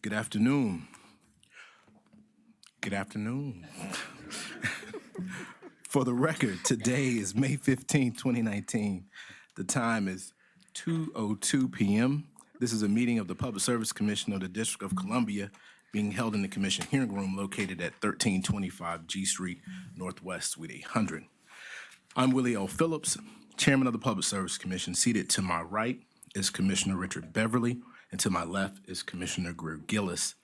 Good afternoon. Good afternoon. For the record, today is May 15, 2019. The time is 2:02 p.m. This is a meeting of the Public Service Commission of the District of Columbia being held in the Commission hearing room located at 1325 G Street Northwest, Suite 800. I'm Willie L. Phillips, Chairman of the Public Service Commission. Seated to my right is Commissioner Richard Beverly, and to my left is Commissioner Greer Gillis.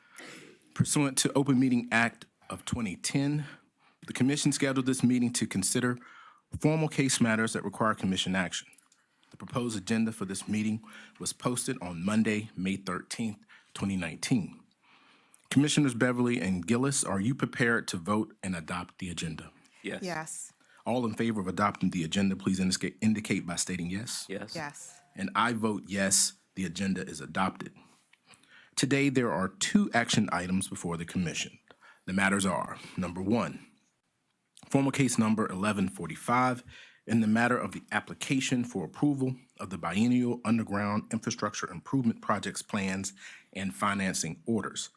Pursuant to Open Meeting Act of 2010, the Commission scheduled this meeting to consider formal case matters that require Commission action. The proposed agenda for this meeting was posted on Monday, May 13th, 2019. Commissioners Beverly and Gillis, are you prepared to vote and adopt the agenda? Yes. Yes. All in favor of adopting the agenda, please indicate by stating yes. Yes. Yes. And I vote yes, the agenda is adopted. Today, there are two action items before the Commission. The matters are, number one, formal case number 1145, in the matter of the application for approval of the biennial underground infrastructure improvement projects plans and financing orders.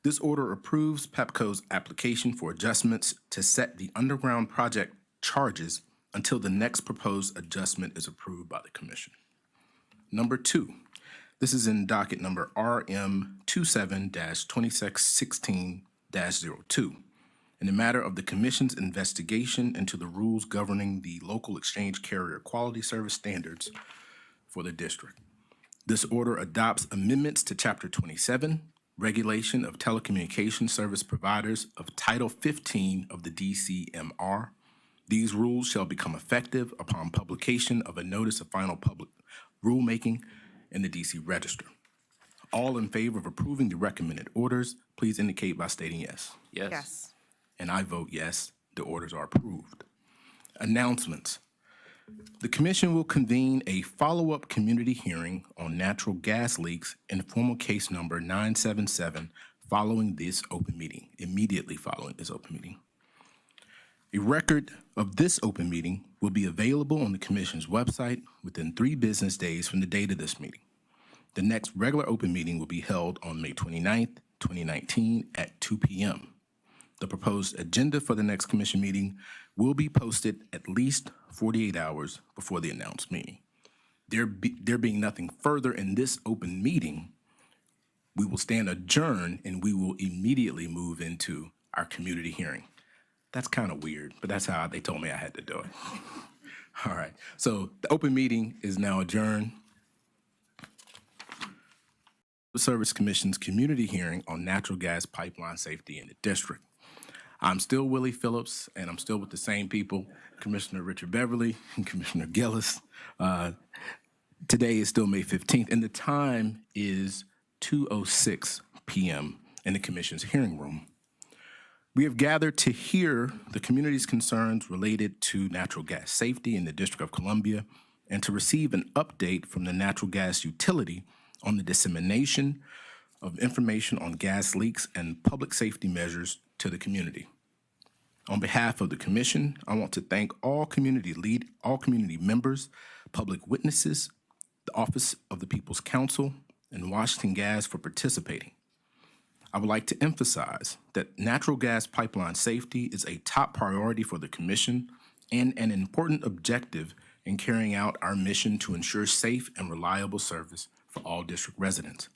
This order approves PEPCO's application for adjustments to set the underground project charges until the next proposed adjustment is approved by the Commission. Number two, this is in docket number RM 27-2616-02. In the matter of the Commission's investigation into the rules governing the local exchange carrier quality service standards for the district. This order adopts amendments to Chapter 27, Regulation of Telecommunication Service Providers of Title 15 of the DCMR. These rules shall become effective upon publication of a notice of final public rulemaking in the DC Register. All in favor of approving the recommended orders, please indicate by stating yes. Yes. Yes. And I vote yes, the orders are approved. Announcements. The Commission will convene a follow-up community hearing on natural gas leaks in formal case number 977 following this open meeting, immediately following this open meeting. A record of this open meeting will be available on the Commission's website within 3 business days from the date of this meeting. The next regular open meeting will be held on May 29th, 2019 at 2 p.m. The proposed agenda for the next Commission meeting will be posted at least 48 hours before the announced meeting. There being nothing further in this open meeting, we will stand adjourned and we will immediately move into our community hearing. That's kind of weird, but that's how they told me I had to do it. All right, so the open meeting is now adjourned. The Service Commission's community hearing on natural gas pipeline safety in the district. I'm still Willie Phillips, and I'm still with the same people, Commissioner Richard Beverly and Commissioner Gillis. Today is still May 15th, and the time is 2:06 p.m. in the Commission's hearing room. We have gathered to hear the community's concerns related to natural gas safety in the District of Columbia and to receive an update from the natural gas utility on the dissemination of information on gas leaks and public safety measures to the community. On behalf of the Commission, I want to thank all community members, public witnesses, the Office of the People's Counsel, and Washington Gas for participating. I would like to emphasize that natural gas pipeline safety is a top priority for the Commission and an important objective in carrying out our mission to ensure safe and reliable service for all district residents.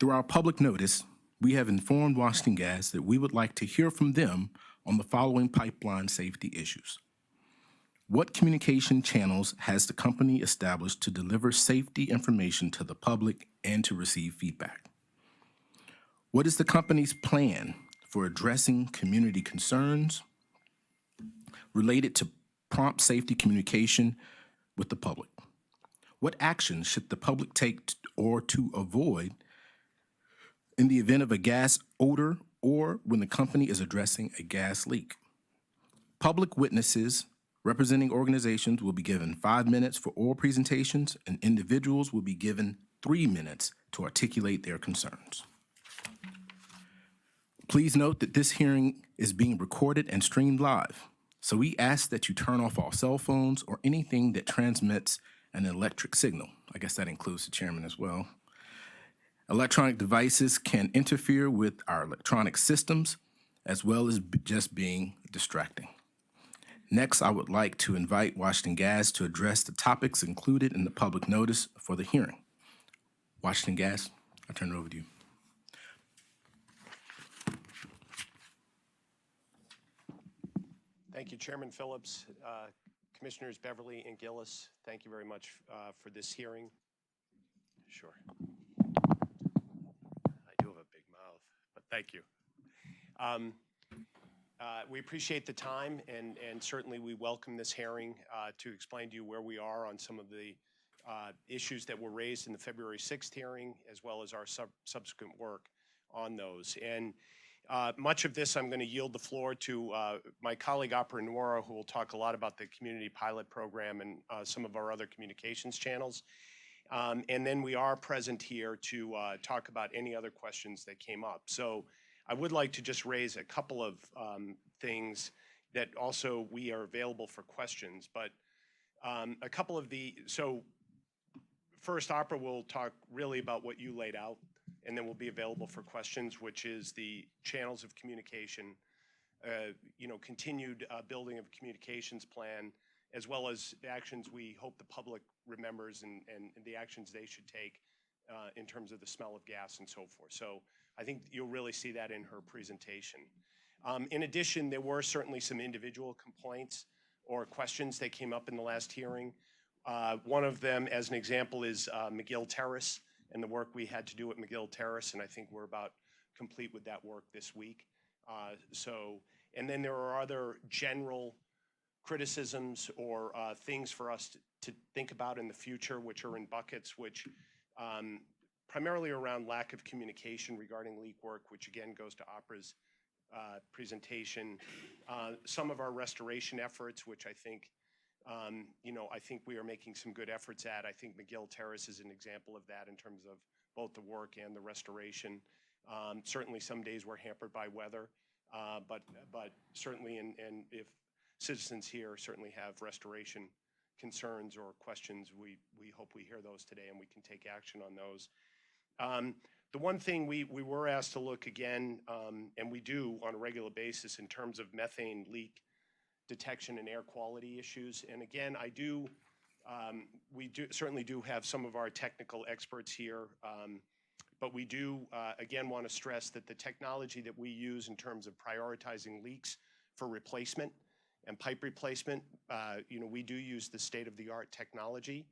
Through our public notice, we have informed Washington Gas that we would like to hear from them on the following pipeline safety issues. What communication channels has the company established to deliver safety information to the public and to receive feedback? What is the company's plan for addressing community concerns related to prompt safety communication with the public? What actions should the public take to avoid in the event of a gas odor or when the company is addressing a gas leak? Public witnesses representing organizations will be given 5 minutes for oral presentations, and individuals will be given 3 minutes to articulate their concerns. Please note that this hearing is being recorded and streamed live, so we ask that you turn off all cell phones or anything that transmits an electric signal. I guess that includes the chairman as well. Electronic devices can interfere with our electronic systems as well as just being distracting. Next, I would like to invite Washington Gas to address the topics included in the public notice for the hearing. Washington Gas, I turn it over to you. Thank you, Chairman Phillips, Commissioners Beverly and Gillis. Thank you very much for this hearing. Sure. I do have a big mouth, but thank you. We appreciate the time, and certainly we welcome this hearing to explain to you where we are on some of the issues that were raised in the February 6th hearing, as well as our subsequent work on those. And much of this, I'm going to yield the floor to my colleague, Opera Nora, who will talk a lot about the community pilot program and some of our other communications channels. And then we are present here to talk about any other questions that came up. So I would like to just raise a couple of things that also we are available for questions, but a couple of so first, Opera will talk really about what you laid out, and then we'll be available for questions, which is the channels of communication, continued building of a communications plan, as well as the actions we hope the public remembers and the actions they should take in terms of the smell of gas and so forth. So I think you'll really see that in her presentation. In addition, there were certainly some individual complaints or questions that came up in the last hearing. One of them, as an example, is McGill Terrace and the work we had to do at McGill Terrace, and I think we're about complete with that work this week. And then there are other general criticisms or things for us to think about in the future, which are in buckets, which primarily around lack of communication regarding leak work, which again goes to Opera's presentation. Some of our restoration efforts, which I think, I think we are making some good efforts at. I think McGill Terrace is an example of that in terms of both the work and the restoration. Certainly some days we're hampered by weather, but certainly, and if citizens here certainly have restoration concerns or questions, we hope we hear those today and we can take action on those. The one thing we were asked to look again, and we do on a regular basis in terms of methane leak detection and air quality issues. And again, we certainly do have some of our technical experts here, but we do, again, want to stress that the technology that we use in terms of prioritizing leaks for replacement and pipe replacement, we do use the state-of-the-art technology.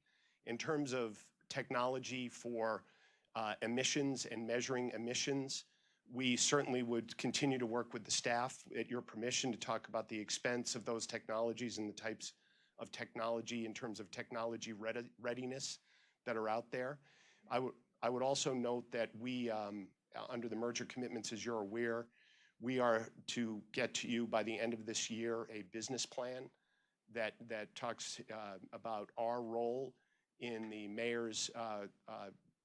In terms of technology for emissions and measuring emissions, we certainly would continue to work with the staff at your permission to talk about the expense of those technologies and the types of technology in terms of technology readiness that are out there. I would also note that we, under the merger commitments, as you're aware, we are to get to you by the end of this year a business plan that talks about our role in the mayor's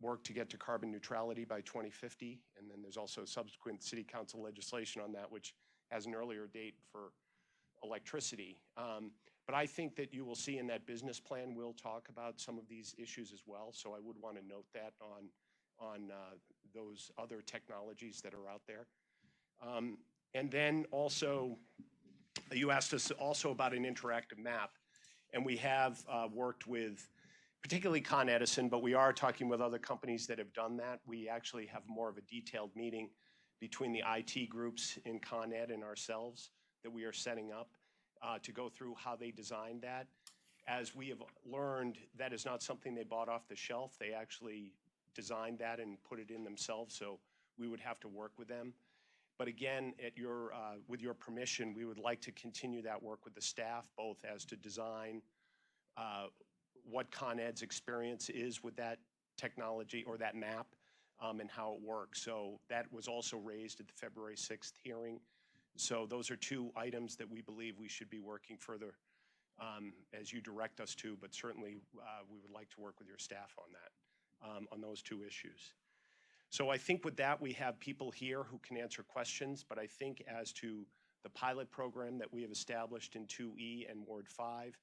work to get to carbon neutrality by 2050. And then there's also subsequent city council legislation on that, which has an earlier date for electricity. But I think that you will see in that business plan, we'll talk about some of these issues as well. So I would want to note that on those other technologies that are out there. And then also, you asked us also about an interactive map. And we have worked with particularly Con Edison, but we are talking with other companies that have done that. We actually have more of a detailed meeting between the IT groups in Con Ed and ourselves that we are setting up to go through how they designed that. As we have learned, that is not something they bought off the shelf. They actually designed that and put it in themselves, so we would have to work with them. But again, with your permission, we would like to continue that work with the staff, both as to design what Con Ed's experience is with that technology or that map and how it works. So that was also raised at the February 6th hearing. So those are two items that we believe we should be working further as you direct us to, but certainly we would like to work with your staff on that, on those two issues. So I think with that, we have people here who can answer questions, but I think as to the pilot program that we have established in 2E and Ward 5,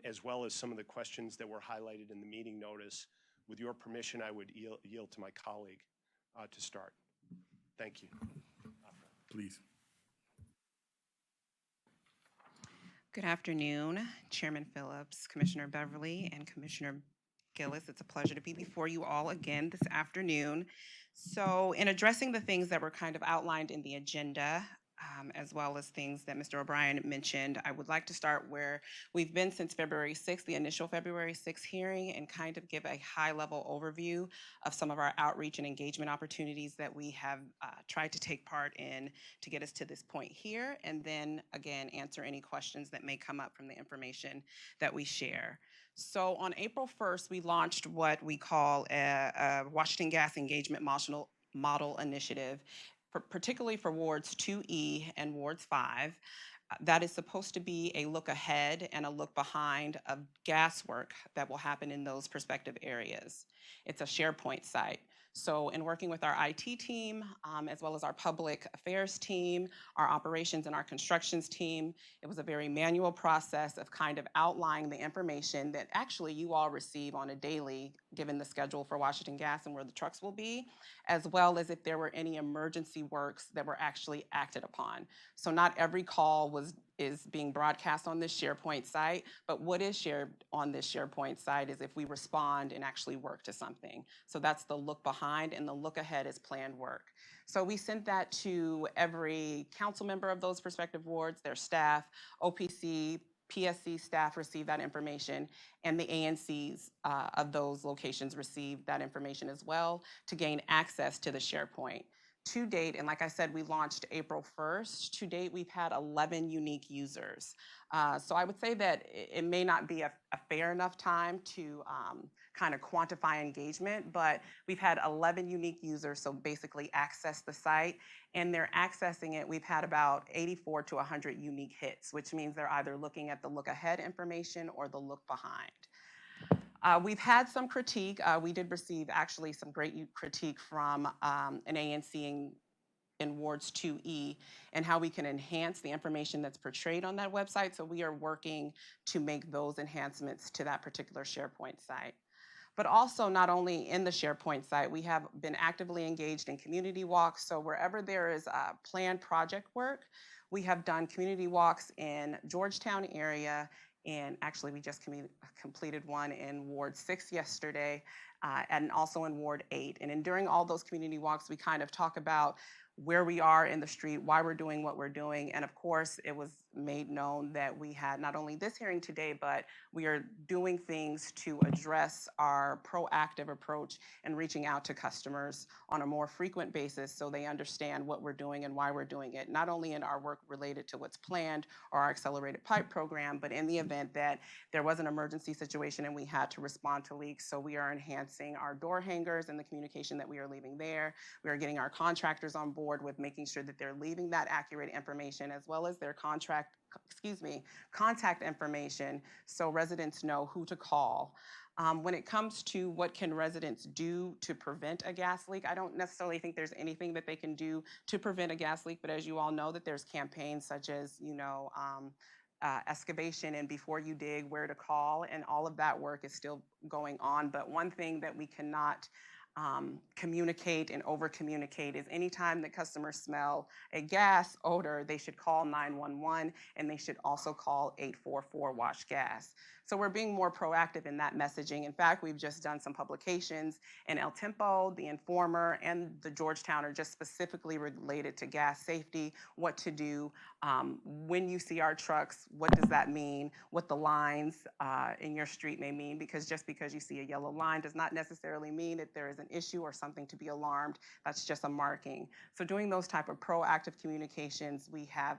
as well as some of the questions that were highlighted in the meeting notice, with your permission, I would yield to my colleague to start. Thank you. Please. Good afternoon, Chairman Phillips, Commissioner Beverly, and Commissioner Gillis. It's a pleasure to be before you all again this afternoon. So in addressing the things that were kind of outlined in the agenda, as well as things that Mr. O'Brien mentioned, I would like to start where we've been since February 6th, the initial February 6th hearing, and kind of give a high-level overview of some of our outreach and engagement opportunities that we have tried to take part in to get us to this point here, and then again answer any questions that may come up from the information that we share. So on April 1st, we launched what we call a Washington Gas Engagement Model Initiative, particularly for Wards 2E and Wards 5. That is supposed to be a look ahead and a look behind of gas work that will happen in those prospective areas. It's a SharePoint site. So in working with our IT team, as well as our public affairs team, our operations and our constructions team, it was a very manual process of kind of outlining the information that actually you all receive on a daily, given the schedule for Washington Gas and where the trucks will be, as well as if there were any emergency works that were actually acted upon. So not every call is being broadcast on this SharePoint site, but what is shared on this SharePoint site is if we respond and actually work to something. So that's the look behind, and the look ahead is planned work. So we sent that to every council member of those respective wards, their staff, OPC, PSC staff receive that information, and the ANCs of those locations receive that information as well to gain access to the SharePoint. To date, and like I said, we launched April 1st. To date, we've had 11 unique users. So I would say that it may not be a fair enough time to kind of quantify engagement, but we've had 11 unique users, so basically access the site, and they're accessing it. We've had about 84 to 100 unique hits, which means they're either looking at the look ahead information or the look behind. We've had some critique. We did receive actually some great critique from an ANC in Wards 2E and how we can enhance the information that's portrayed on that website. So we are working to make those enhancements to that particular SharePoint site. But also not only in the SharePoint site, we have been actively engaged in community walks. So wherever there is planned project work, we have done community walks in Georgetown area, and actually we just completed one in Ward 6 yesterday, and also in Ward 8. And during all those community walks, we kind of talk about where we are in the street, why we're doing what we're doing. And of course, it was made known that we had not only this hearing today, but we are doing things to address our proactive approach and reaching out to customers on a more frequent basis so they understand what we're doing and why we're doing it, not only in our work related to what's planned or our accelerated pipe program, but in the event that there was an emergency situation and we had to respond to leaks. So we are enhancing our door hangers and the communication that we are leaving there. We are getting our contractors on board with making sure that they're leaving that accurate information as well as their contact information so residents know who to call. When it comes to what can residents do to prevent a gas leak, I don't necessarily think there's anything that they can do to prevent a gas leak, but as you all know, that there's campaigns such as, excavation and before you dig, where to call, and all of that work is still going on. But one thing that we cannot communicate and over communicate is anytime that customers smell a gas odor, they should call 911 and they should also call 844 Wash Gas. So we're being more proactive in that messaging. In fact, we've just done some publications in El Tiempo, The Informer, and the Georgetown are just specifically related to gas safety, what to do. When you see our trucks, what does that mean? What the lines in your street may mean, because just because you see a yellow line does not necessarily mean that there is an issue or something to be alarmed. That's just a marking. So doing those type of proactive communications, we have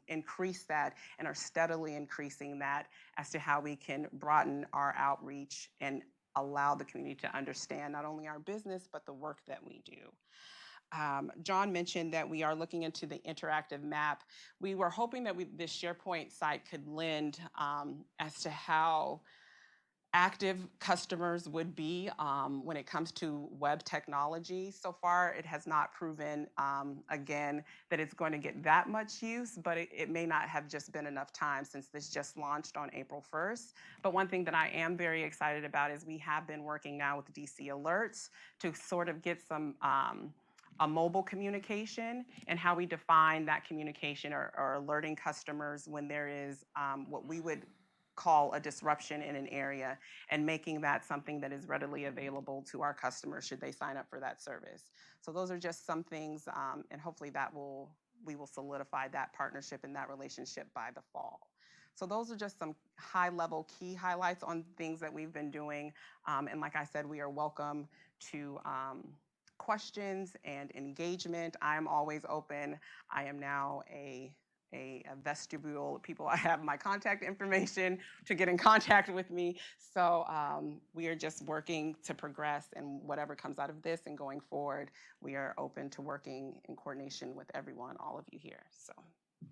increased that and are steadily increasing that as to how we can broaden our outreach and allow the community to understand not only our business, but the work that we do. John mentioned that we are looking into the interactive map. We were hoping that this SharePoint site could lend as to how active customers would be when it comes to web technology. So far, it has not proven, again, that it's going to get that much use, but it may not have just been enough time since this just launched on April 1st. But one thing that I am very excited about is we have been working now with DC Alerts to sort of get some a mobile communication and how we define that communication or alerting customers when there is what we would call a disruption in an area and making that something that is readily available to our customers should they sign up for that service. So those are just some things, and hopefully we will solidify that partnership and that relationship by the fall. So those are just some high-level key highlights on things that we've been doing. And like I said, we are welcome to questions and engagement. I'm always open. I am now a vestibule. People, I have my contact information to get in contact with me. So we are just working to progress, and whatever comes out of this and going forward, we are open to working in coordination with everyone, all of you here. So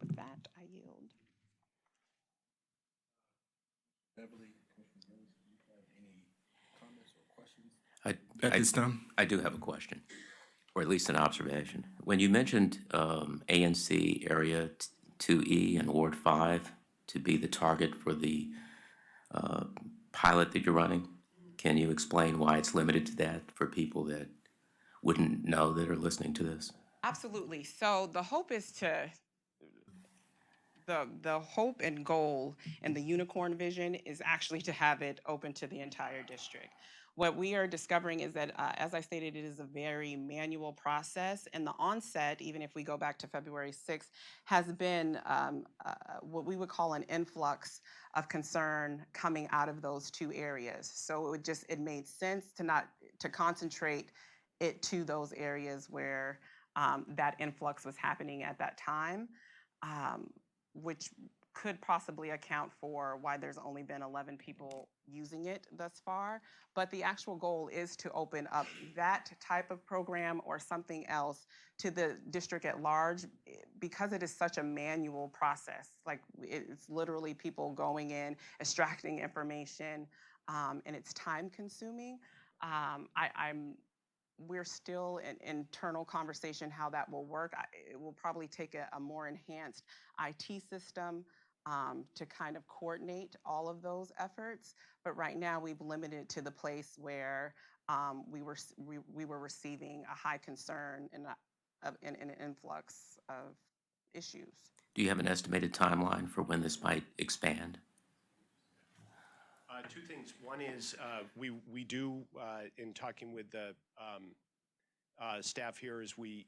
with that, I yield. Beverly, Commissioner Gillis, do you have any comments or questions I, at this time? I do have a question, or at least an observation. When you mentioned ANC Area 2E and Ward 5 to be the target for the pilot that you're running, can you explain why it's limited to that for people that wouldn't know that are listening to this? Absolutely. So the hope is to the hope and goal and the unicorn vision is actually to have it open to the entire district. What we are discovering is that, as I stated, it is a very manual process, and the onset, even if we go back to February 6th, has been what we would call an influx of concern coming out of those two areas. So it made sense to concentrate it to those areas where that influx was happening at that time. Which could possibly account for why there's only been 11 people using it thus far. But the actual goal is to open up that type of program or something else to the district at large, because it is such a manual process. Like, it's literally people going in, extracting information, and it's time consuming. We're still in internal conversation how that will work. It will probably take a more enhanced IT system to kind of coordinate all of those efforts. But right now, we've limited to the place where we were receiving a high concern and an influx of issues. Do you have an estimated timeline for when this might expand? Two things. One is we do, in talking with the staff here as we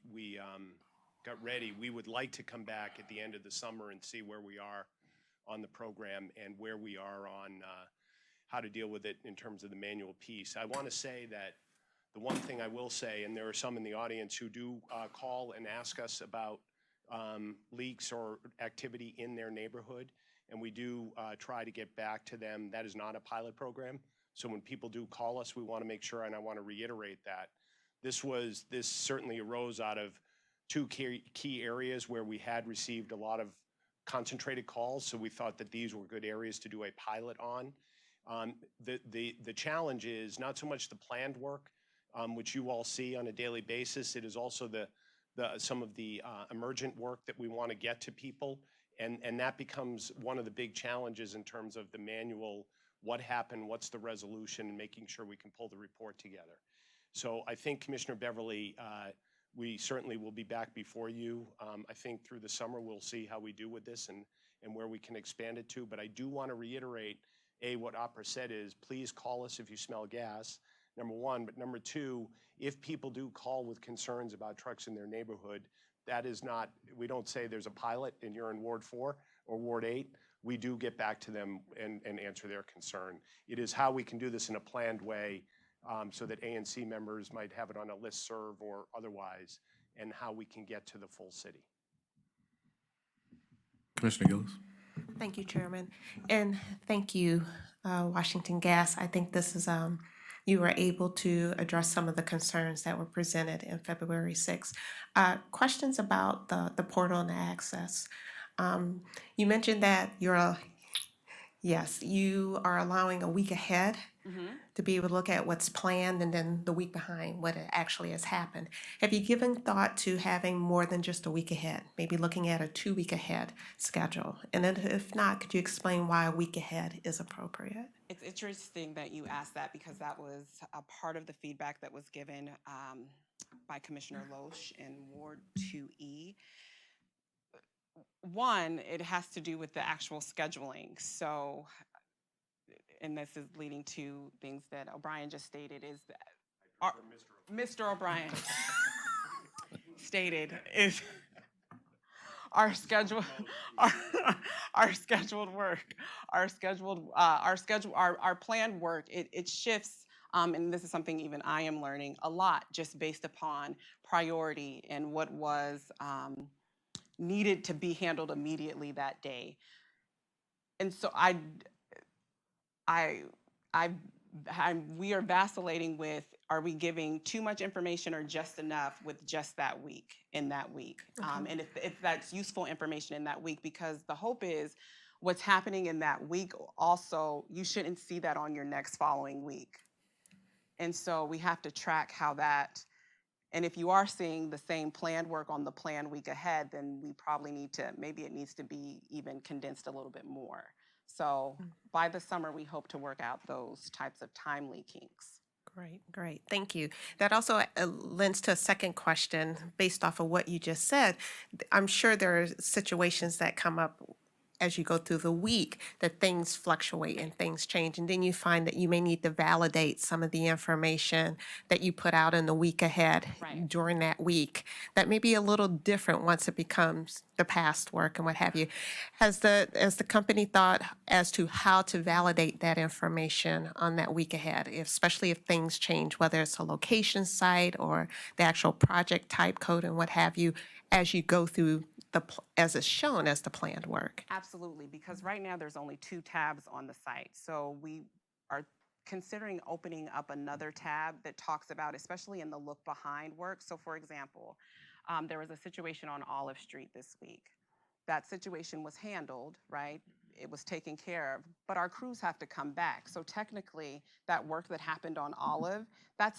got ready, we would like to come back at the end of the summer and see where we are on the program and where we are on how to deal with it in terms of the manual piece. I want to say that the one thing I will say, and there are some in the audience who do call and ask us about leaks or activity in their neighborhood, and we do try to get back to them. That is not a pilot program. So when people do call us, we want to make sure, and I want to reiterate that, this certainly arose out of two key areas where we had received a lot of concentrated calls, so we thought that these were good areas to do a pilot on. The challenge is not so much the planned work, which you all see on a daily basis. It is also some of the emergent work that we want to get to people. And that becomes one of the big challenges in terms of the manual, what happened, what's the resolution, and making sure we can pull the report together. So I think, Commissioner Beverly, we certainly will be back before you. I think through the summer we'll see how we do with this and where we can expand it to. But I do want to reiterate, what Opera said is, please call us if you smell gas, number one. But number two, if people do call with concerns about trucks in their neighborhood, that is not, we don't say there's a pilot and you're in Ward 4 or Ward 8. We do get back to them and answer their concern. It is how we can do this in a planned way so that ANC members might have it on a listserv or otherwise, and how we can get to the full city. Commissioner Gillis. Thank you, Chairman. And thank you, Washington Gas. I think this is, you were able to address some of the concerns that were presented in February 6th. Questions about the portal and the access. You mentioned that Yes, you are allowing a week ahead Mm-hmm. to be able to look at what's planned and then the week behind what it actually has happened. Have you given thought to having more than just a week ahead? Maybe looking at a 2 week ahead schedule? And then if not, could you explain why a week ahead is appropriate? It's interesting that you asked that because that was a part of the feedback that was given by Commissioner Loesch in Ward 2E. One, it has to do with the actual scheduling. So, and this is leading to things that O'Brien just stated, is that Mr. O'Brien stated is our schedule, our, our scheduled work, our planned work, it shifts. And this is something even I am learning a lot just based upon priority and what was needed to be handled immediately that day. And so I, we are vacillating with, are we giving too much information or just enough with just that week, in that week? And if that's useful information in that week, because the hope is what's happening in that week also, you shouldn't see that on your next following week. And so we have to track how that, and if you are seeing the same planned work on the planned week ahead, then we probably need to, maybe it needs to be even condensed a little bit more. So by the summer, we hope to work out those types of timely kinks. Great, great. Thank you. That also lends to a second question based off of what you just said. I'm sure there are situations that come up as you go through the week that things fluctuate and things change. And then you find that you may need to validate some of the information that you put out in the week ahead Right. during that week. That may be a little different once it becomes the past work and what have you. Has the company thought as to how to validate that information on that week ahead, especially if things change, whether it's a location site or the actual project type code and what have you, as you go through as it's shown as the planned work? Absolutely, because right now there's only 2 tabs on the site. So we are considering opening up another tab that talks about, especially in the look behind work. So for example, there was a situation on Olive Street this week. That situation was handled, right? It was taken care of, but our crews have to come back. So technically, that work that happened on Olive, that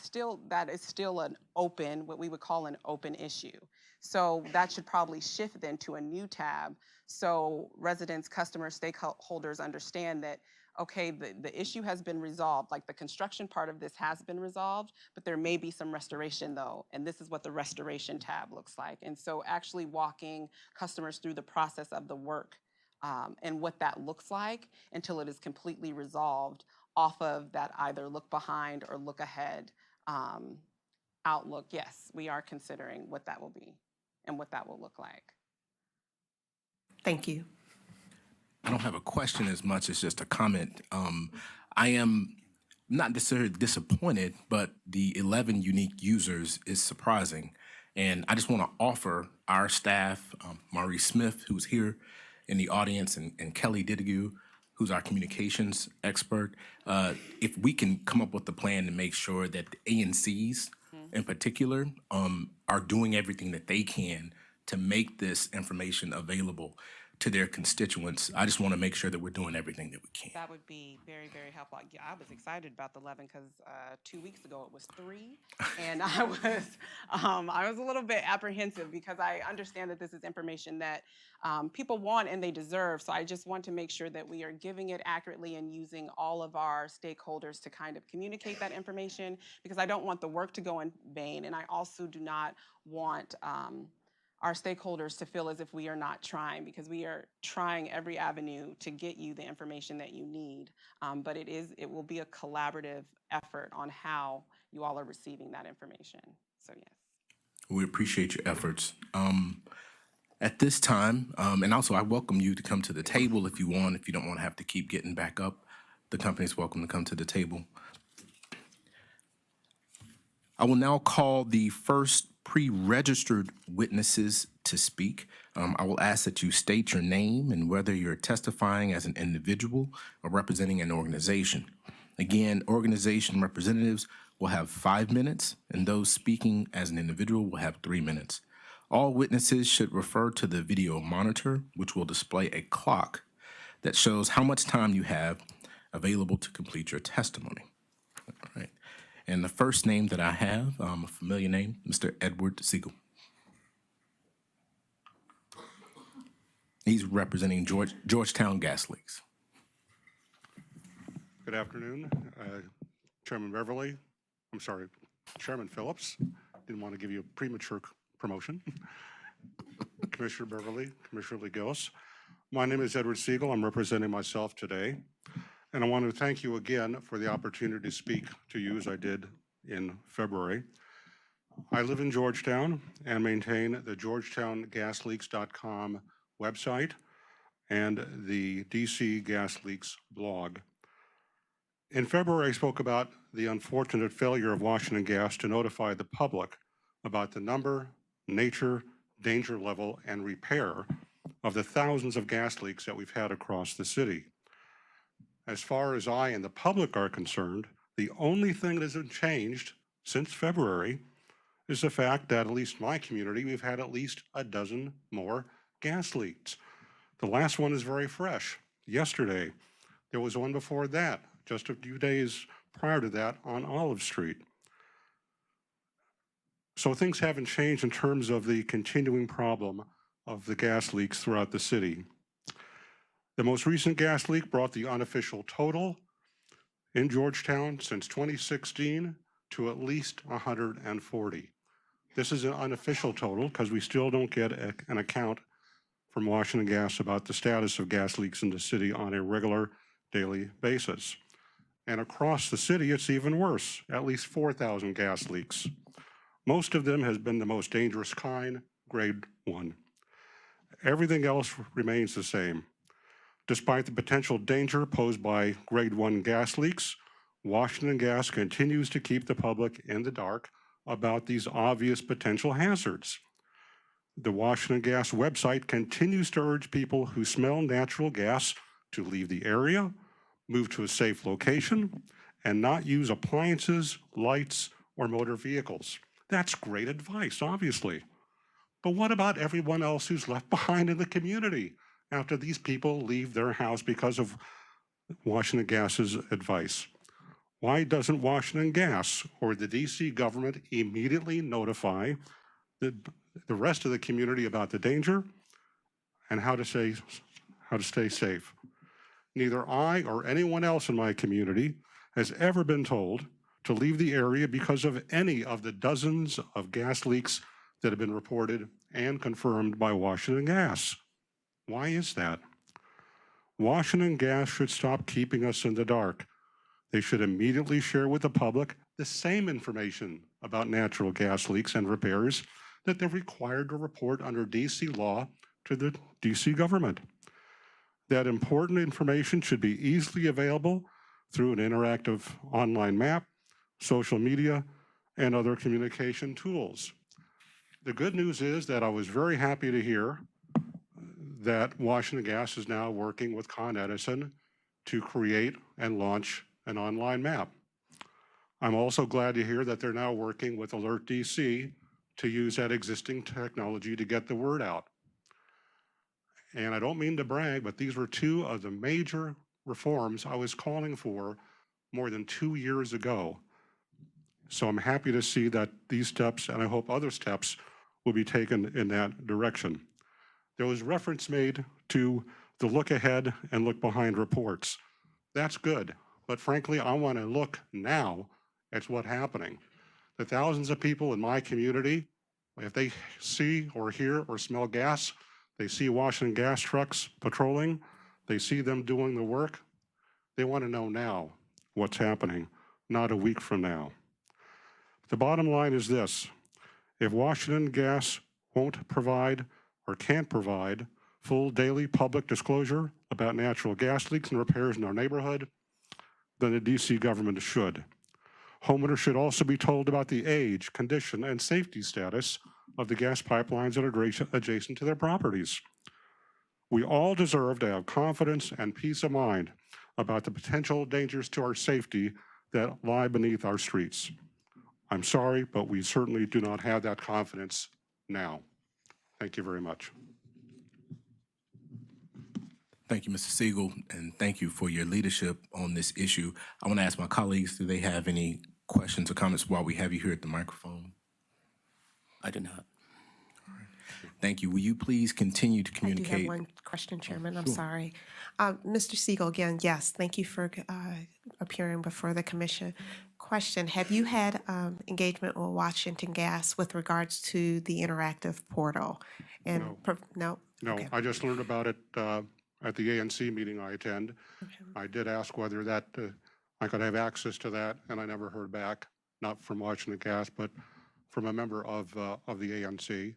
is still an open, what we would call an open issue. So that should probably shift then to a new tab, so residents, customers, stakeholders understand that, okay, the issue has been resolved, like the construction part of this has been resolved, but there may be some restoration though, and this is what the restoration tab looks like. And so actually walking customers through the process of the work and what that looks like until it is completely resolved off of that either look behind or look ahead outlook. Yes, we are considering what that will be and what that will look like. Thank you. I don't have a question as much as just a comment. I am not necessarily disappointed, but the 11 unique users is surprising. And I just want to offer our staff, Maurice Smith, who's here in the audience, and Kelly Didigu, who's our communications expert, if we can come up with a plan to make sure that the ANCs in particular are doing everything that they can to make this information available to their constituents. I just want to make sure that we're doing everything that we can. That would be very, very helpful. Yeah, I was excited about the 11 because 2 weeks ago it was 3, and I was a little bit apprehensive because I understand that this is information that people want and they deserve. So I just want to make sure that we are giving it accurately and using all of our stakeholders to kind of communicate that information, because I don't want the work to go in vain, and I also do not want our stakeholders to feel as if we are not trying, because we are trying every avenue to get you the information that you need. But it will be a collaborative effort on how you all are receiving that information. So yes. We appreciate your efforts. At this time, and also I welcome you to come to the table if you want. If you don't want to have to keep getting back up, the company's welcome to come to the table. I will now call the first pre-registered witnesses to speak. I will ask that you state your name and whether you're testifying as an individual or representing an organization. Again, organization representatives will have 5 minutes, and those speaking as an individual will have 3 minutes. All witnesses should refer to the video monitor, which will display a clock that shows how much time you have available to complete your testimony. All right. And the first name that I have, a familiar name, Mr. Edward Siegel. He's representing Georgetown Gas Leaks. Good afternoon, Chairman Beverly. I'm sorry, Chairman Phillips. Didn't want to give you a premature promotion. Commissioner Beverly, Commissioner Lee Gillis. My name is Edward Siegel. I'm representing myself today. And I want to thank you again for the opportunity to speak to you as I did in February. I live in Georgetown and maintain the GeorgetownGasLeaks.com website and the DC Gas Leaks blog. In February, I spoke about the unfortunate failure of Washington Gas to notify the public about the number, nature, danger level, and repair of the thousands of gas leaks that we've had across the city. As far as I and the public are concerned, the only thing that hasn't changed since February is the fact that at least my community, we've had at least a dozen more gas leaks. The last one is very fresh. Yesterday, there was one before that, just a few days prior to that on Olive Street. So things haven't changed in terms of the continuing problem of the gas leaks throughout the city. The most recent gas leak brought the unofficial total in Georgetown since 2016 to at least 140. This is an unofficial total because we still don't get an account from Washington Gas about the status of gas leaks in the city on a regular daily basis. And across the city, it's even worse, at least 4,000 gas leaks. Most of them has been the most dangerous kind, grade 1. Everything else remains the same. Despite the potential danger posed by grade 1 gas leaks, Washington Gas continues to keep the public in the dark about these obvious potential hazards. The Washington Gas website continues to urge people who smell natural gas to leave the area, move to a safe location, and not use appliances, lights, or motor vehicles. That's great advice, obviously. But what about everyone else who's left behind in the community after these people leave their house because of Washington Gas's advice? Why doesn't Washington Gas or the DC government immediately notify the rest of the community about the danger and how to stay safe? Neither I or anyone else in my community has ever been told to leave the area because of any of the dozens of gas leaks that have been reported and confirmed by Washington Gas. Why is that? Washington Gas should stop keeping us in the dark. They should immediately share with the public the same information about natural gas leaks and repairs that they're required to report under DC law to the DC government. That important information should be easily available through an interactive online map, social media, and other communication tools. The good news is that I was very happy to hear that Washington Gas is now working with Con Edison to create and launch an online map. I'm also glad to hear that they're now working with Alert DC to use that existing technology to get the word out. And I don't mean to brag, but these were two of the major reforms I was calling for more than 2 years ago. So I'm happy to see that these steps, and I hope other steps, will be taken in that direction. There was reference made to the look ahead and look behind reports. That's good, but frankly, I want to look now at what's happening. The thousands of people in my community, if they see or hear or smell gas, they see Washington Gas trucks patrolling, they see them doing the work, they want to know now what's happening, not a week from now. The bottom line is this: if Washington Gas won't provide or can't provide full daily public disclosure about natural gas leaks and repairs in our neighborhood, then the DC government should. Homeowners should also be told about the age, condition, and safety status of the gas pipelines that are adjacent to their properties. We all deserve to have confidence and peace of mind about the potential dangers to our safety that lie beneath our streets. I'm sorry, but we certainly do not have that confidence now. Thank you very much. Thank you, Mr. Siegel, and thank you for your leadership on this issue. I want to ask my colleagues, do they have any questions or comments while we have you here at the microphone? I do not. Thank you. Will you please continue to I do communicate? have one question, Chairman. I'm sorry. Mr. Siegel, again, yes, thank you for appearing before the commission. Question, have you had engagement with Washington Gas with regards to the interactive portal? And no? No, Okay. I just learned about it at the ANC meeting I attend. I did ask whether that I could have access to that, and I never heard back, not from Washington Gas, but from a member of the ANC.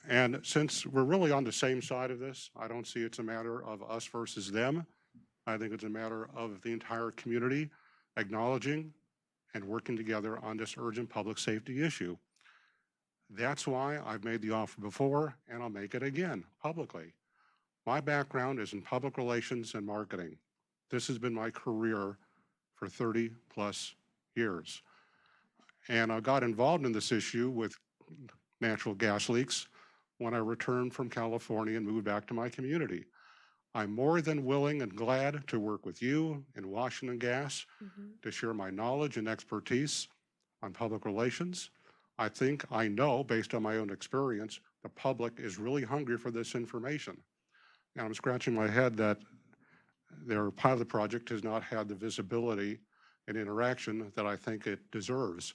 And since we're really on the same side of this, I don't see it's a matter of us versus them. I think it's a matter of the entire community acknowledging and working together on this urgent public safety issue. That's why I've made the offer before, and I'll make it again publicly. My background is in public relations and marketing. This has been my career for 30+ years. And I got involved in this issue with natural gas leaks when I returned from California and moved back to my community. I'm more than willing and glad to work with you in Washington Gas to share my knowledge and expertise on public relations. I think I know, based on my own experience, the public is really hungry for this information. And I'm scratching my head that their pilot project has not had the visibility and interaction that I think it deserves.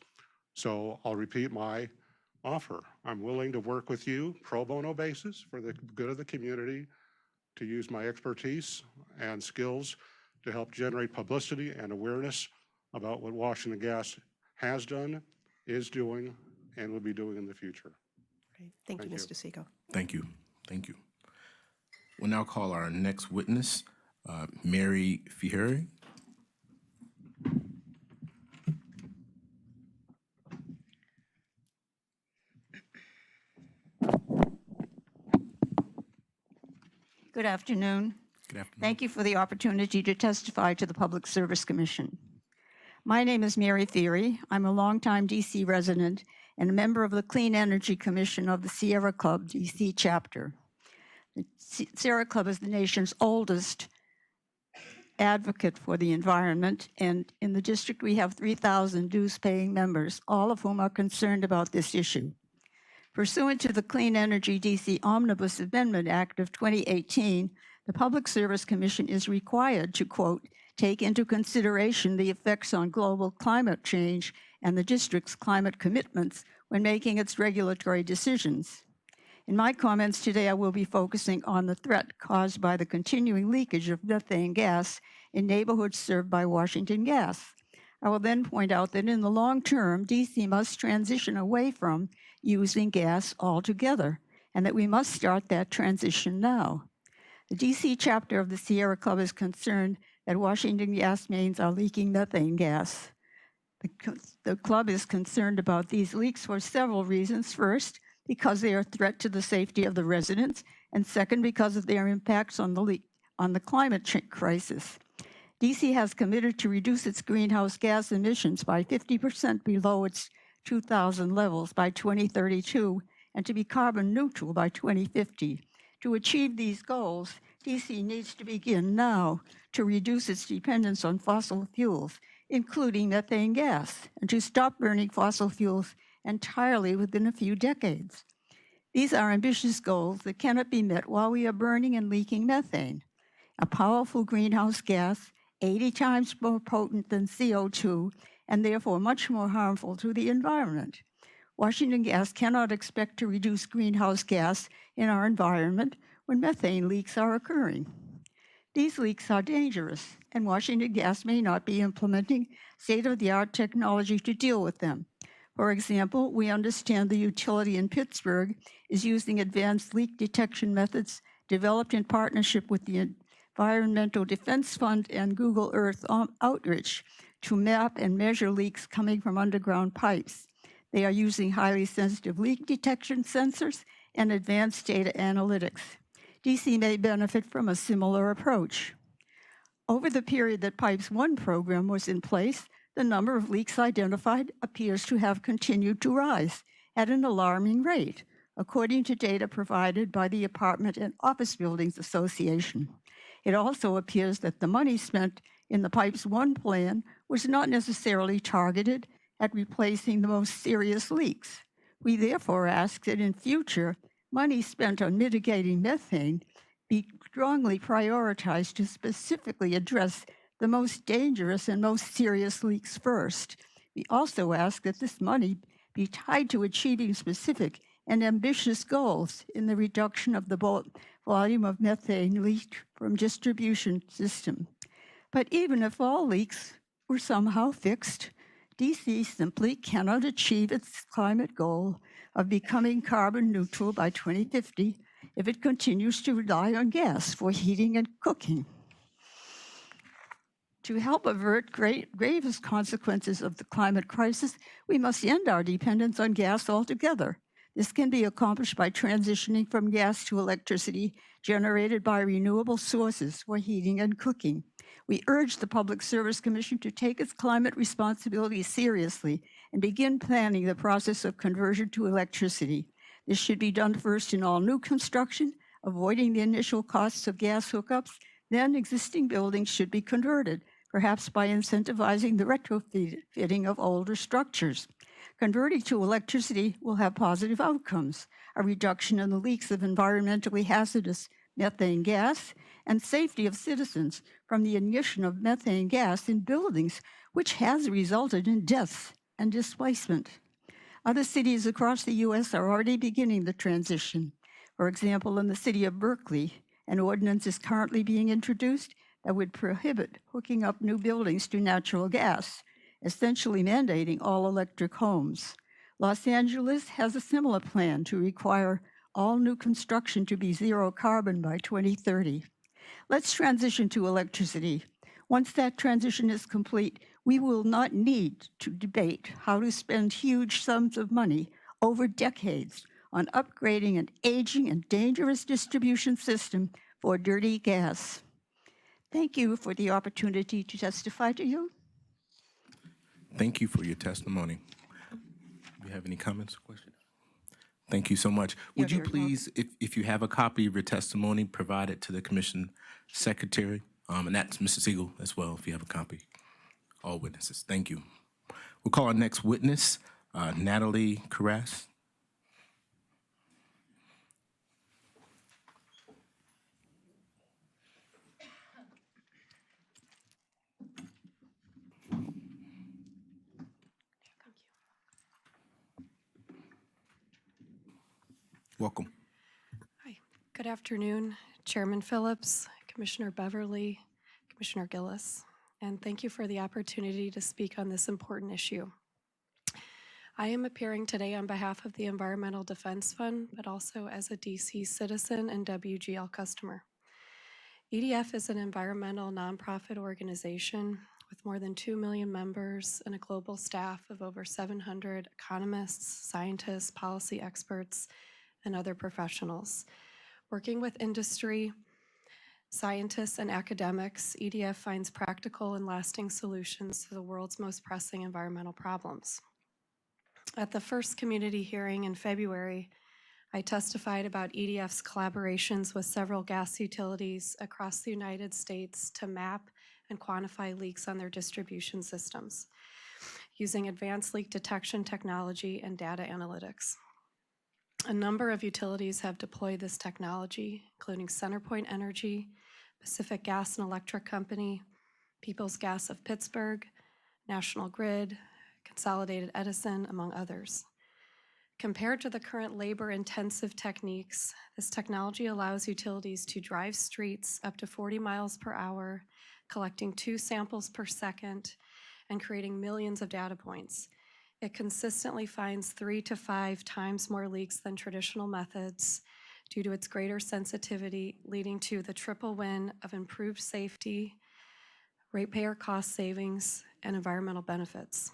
So I'll repeat my offer. I'm willing to work with you pro bono basis for the good of the community, to use my expertise and skills to help generate publicity and awareness about what Washington Gas has done, is doing, and will be doing in the future. Great. Thank you, Thank you. Mr. Siegel. Thank you. Thank you. We'll now call our next witness, Mary Fieri. Good afternoon. Good afternoon. Thank you for the opportunity to testify to the Public Service Commission. My name is Mary Fieri. I'm a longtime DC resident and a member of the Clean Energy Commission of the Sierra Club DC chapter. The Sierra Club is the nation's oldest advocate for the environment, and in the district we have 3,000 dues-paying members, all of whom are concerned about this issue. Pursuant to the Clean Energy DC Omnibus Amendment Act of 2018, the Public Service Commission is required to, quote, take into consideration the effects on global climate change and the district's climate commitments when making its regulatory decisions. In my comments today, I will be focusing on the threat caused by the continuing leakage of methane gas in neighborhoods served by Washington Gas. I will then point out that in the long term, DC must transition away from using gas altogether, and that we must start that transition now. The DC chapter of the Sierra Club is concerned that Washington Gas mains are leaking methane gas. The club is concerned about these leaks for several reasons. First, because they are a threat to the safety of the residents, and second, because of their impacts on the climate change crisis. DC has committed to reduce its greenhouse gas emissions by 50% below its 2000 levels by 2032 and to be carbon neutral by 2050. To achieve these goals, DC needs to begin now to reduce its dependence on fossil fuels, including methane gas, and to stop burning fossil fuels entirely within a few decades. These are ambitious goals that cannot be met while we are burning and leaking methane, a powerful greenhouse gas 80 times more potent than CO2 and therefore much more harmful to the environment. Washington Gas cannot expect to reduce greenhouse gas in our environment when methane leaks are occurring. These leaks are dangerous, and Washington Gas may not be implementing state-of-the-art technology to deal with them. For example, we understand the utility in Pittsburgh is using advanced leak detection methods developed in partnership with the Environmental Defense Fund and Google Earth Outreach to map and measure leaks coming from underground pipes. They are using highly sensitive leak detection sensors and advanced data analytics. DC may benefit from a similar approach. Over the period that PIPE's 1 program was in place, the number of leaks identified appears to have continued to rise at an alarming rate, according to data provided by the Apartment and Office Buildings Association. It also appears that the money spent in the Pipes 1 plan was not necessarily targeted at replacing the most serious leaks. We therefore ask that in future, money spent on mitigating methane be strongly prioritized to specifically address the most dangerous and most serious leaks first. We also ask that this money be tied to achieving specific and ambitious goals in the reduction of the volume of methane leaked from distribution system. But even if all leaks were somehow fixed, DC simply cannot achieve its climate goal of becoming carbon neutral by 2050 if it continues to rely on gas for heating and cooking. To help avert gravest consequences of the climate crisis, we must end our dependence on gas altogether. This can be accomplished by transitioning from gas to electricity generated by renewable sources for heating and cooking. We urge the Public Service Commission to take its climate responsibilities seriously and begin planning the process of conversion to electricity. This should be done first in all new construction, avoiding the initial costs of gas hookups. Then existing buildings should be converted, perhaps by incentivizing the retrofitting of older structures. Converting to electricity will have positive outcomes, a reduction in the leaks of environmentally hazardous methane gas, and safety of citizens from the ignition of methane gas in buildings, which has resulted in deaths and displacement. Other cities across the U.S. are already beginning the transition. For example, in the city of Berkeley, an ordinance is currently being introduced that would prohibit hooking up new buildings to natural gas, essentially mandating all electric homes. Los Angeles has a similar plan to require all new construction to be zero carbon by 2030. Let's transition to electricity. Once that transition is complete, we will not need to debate how to spend huge sums of money over decades on upgrading an aging and dangerous distribution system for dirty gas. Thank you for the opportunity to testify to you. Thank you for your testimony. Do you have any comments or questions? Thank you so much. Would you You're very please, if you have a copy of your testimony, provide it to the Commission Secretary, and that's Mr. Siegel as well, if you have a copy. All witnesses. Thank you. We'll call our next witness, Natalie Carras. Welcome. Hi, good afternoon, Chairman Phillips, Commissioner Beverly, Commissioner Gillis, and thank you for the opportunity to speak on this important issue. I am appearing today on behalf of the Environmental Defense Fund, but also as a DC citizen and WGL customer. EDF is an environmental nonprofit organization with more than 2 million members and a global staff of over 700 economists, scientists, policy experts, and other professionals. Working with industry, scientists, and academics, EDF finds practical and lasting solutions to the world's most pressing environmental problems. At the first community hearing in February, I testified about EDF's collaborations with several gas utilities across the United States to map and quantify leaks on their distribution systems, using advanced leak detection technology and data analytics. A number of utilities have deployed this technology, including CenterPoint Energy, Pacific Gas and Electric Company, Peoples Gas of Pittsburgh, National Grid, Consolidated Edison, among others. Compared to the current labor-intensive techniques, this technology allows utilities to drive streets up to 40 miles per hour, collecting 2 samples per second, and creating millions of data points. It consistently finds 3 to 5 times more leaks than traditional methods due to its greater sensitivity, leading to the triple win of improved safety, ratepayer cost savings, and environmental benefits.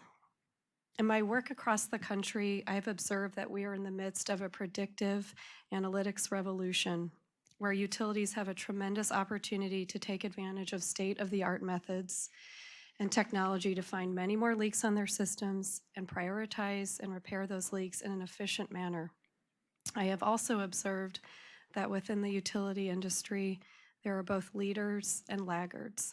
In my work across the country, I've observed that we are in the midst of a predictive analytics revolution, where utilities have a tremendous opportunity to take advantage of state-of-the-art methods and technology to find many more leaks on their systems and prioritize and repair those leaks in an efficient manner. I have also observed that within the utility industry, There are both leaders and laggards.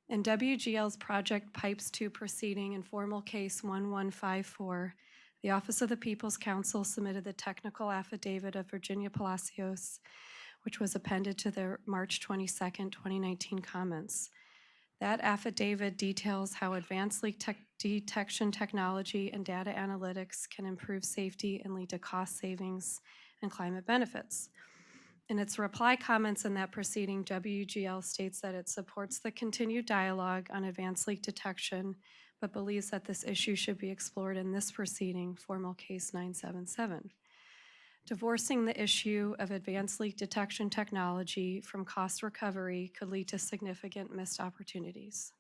In WGL's Project Pipes 2 proceeding in formal case 1154, the Office of the People's Counsel submitted the technical affidavit of Virginia Palacios, which was appended to their March 22nd, 2019 comments. That affidavit details how advanced leak detection technology and data analytics can improve safety and lead to cost savings and climate benefits. In its reply comments in that proceeding, WGL states that it supports the continued dialogue on advanced leak detection, but believes that this issue should be explored in this proceeding, formal case 977. Divorcing the issue of advanced leak detection technology from cost recovery could lead to significant missed opportunities.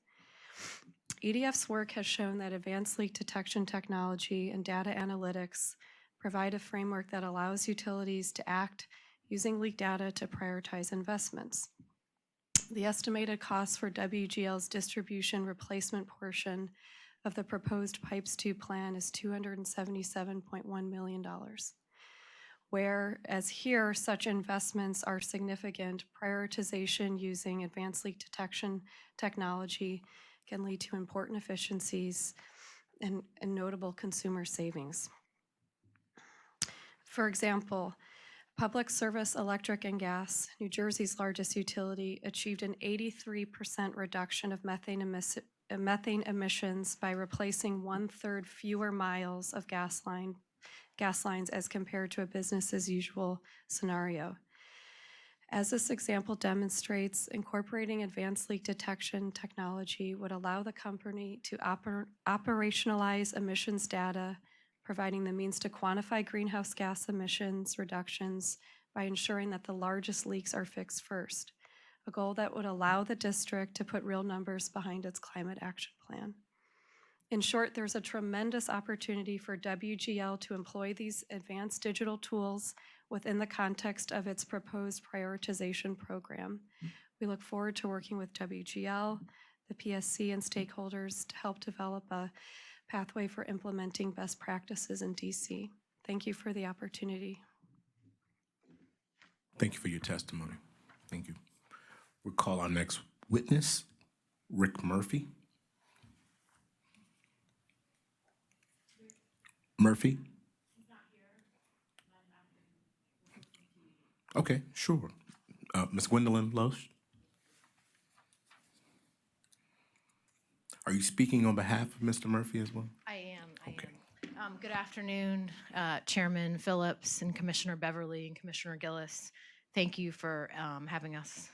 EDF's work has shown that advanced leak detection technology and data analytics provide a framework that allows utilities to act using leak data to prioritize investments. The estimated cost for WGL's distribution replacement portion of the proposed Pipes 2 plan is $277.1 million. Whereas here, such investments are significant, prioritization using advanced leak detection technology can lead to important efficiencies and notable consumer savings. For example, Public Service Electric and Gas, New Jersey's largest utility, achieved an 83% reduction of methane emissions by replacing 1/3 fewer miles of gas lines as compared to a business as usual scenario. As this example demonstrates, incorporating advanced leak detection technology would allow the company to operationalize emissions data, providing the means to quantify greenhouse gas emissions reductions by ensuring that the largest leaks are fixed first, a goal that would allow the district to put real numbers behind its climate action plan. In short, there's a tremendous opportunity for WGL to employ these advanced digital tools within the context of its proposed prioritization program. We look forward to working with WGL, the PSC, and stakeholders to help develop a pathway for implementing best practices in DC. Thank you for the opportunity. Thank you for your testimony. Thank you. We'll call our next witness, Rick Murphy. Murphy? Okay, sure. Ms. Gwendolyn Loesch? Are you speaking on behalf of Mr. Murphy as well? I am. Okay. Good afternoon, Chairman Phillips and Commissioner Beverly and Commissioner Gillis. Thank you for having us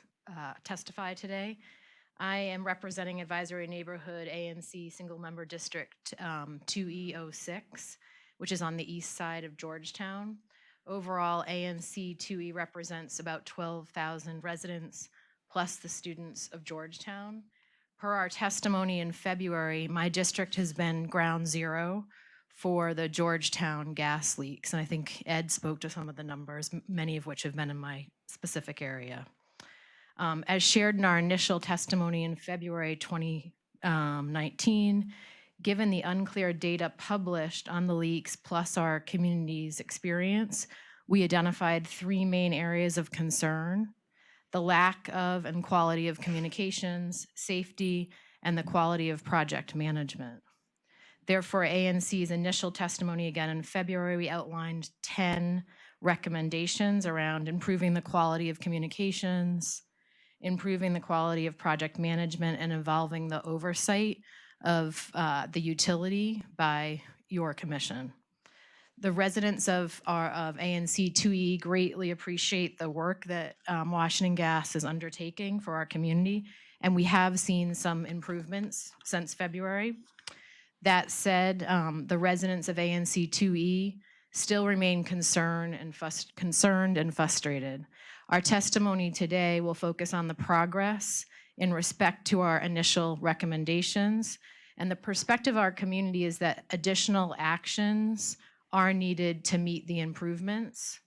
testify today. I am representing Advisory Neighborhood ANC Single Member District 2E06, which is on the east side of Georgetown. Overall, ANC 2E represents about 12,000 residents, plus the students of Georgetown. Per our testimony in February, my district has been ground zero for the Georgetown gas leaks. And I think Ed spoke to some of the numbers, many of which have been in my specific area. As shared in our initial testimony in February 2019, given the unclear data published on the leaks plus our community's experience, we identified 3 main areas of concern: the lack of and quality of communications, safety, and the quality of project management. Therefore, ANC's initial testimony again in February, we outlined 10 recommendations around improving the quality of communications, improving the quality of project management, and involving the oversight of the utility by your commission. The residents of ANC 2E greatly appreciate the work that Washington Gas is undertaking for our community, and we have seen some improvements since February. That said, the residents of ANC 2E still remain concerned and frustrated. Our testimony today will focus on the progress in respect to our initial recommendations, and the perspective of our community is that additional actions are needed to meet the improvements.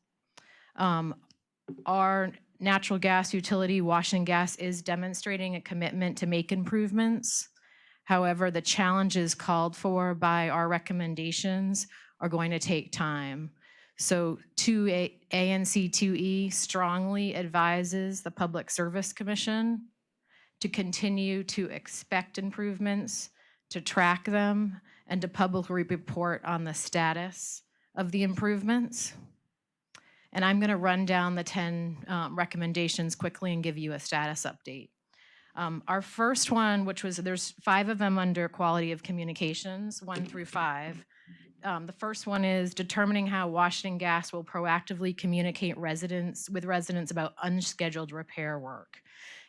Our natural gas utility, Washington Gas, is demonstrating a commitment to make improvements. However, the challenges called for by our recommendations are going to take time. So ANC 2E strongly advises the Public Service Commission to continue to expect improvements, to track them, and to publicly report on the status of the improvements. And I'm going to run down the 10 recommendations quickly and give you a status update. Our first one, which was, there's 5 of them under quality of communications, 1 through 5. The first one is determining how Washington Gas will proactively communicate with residents about unscheduled repair work,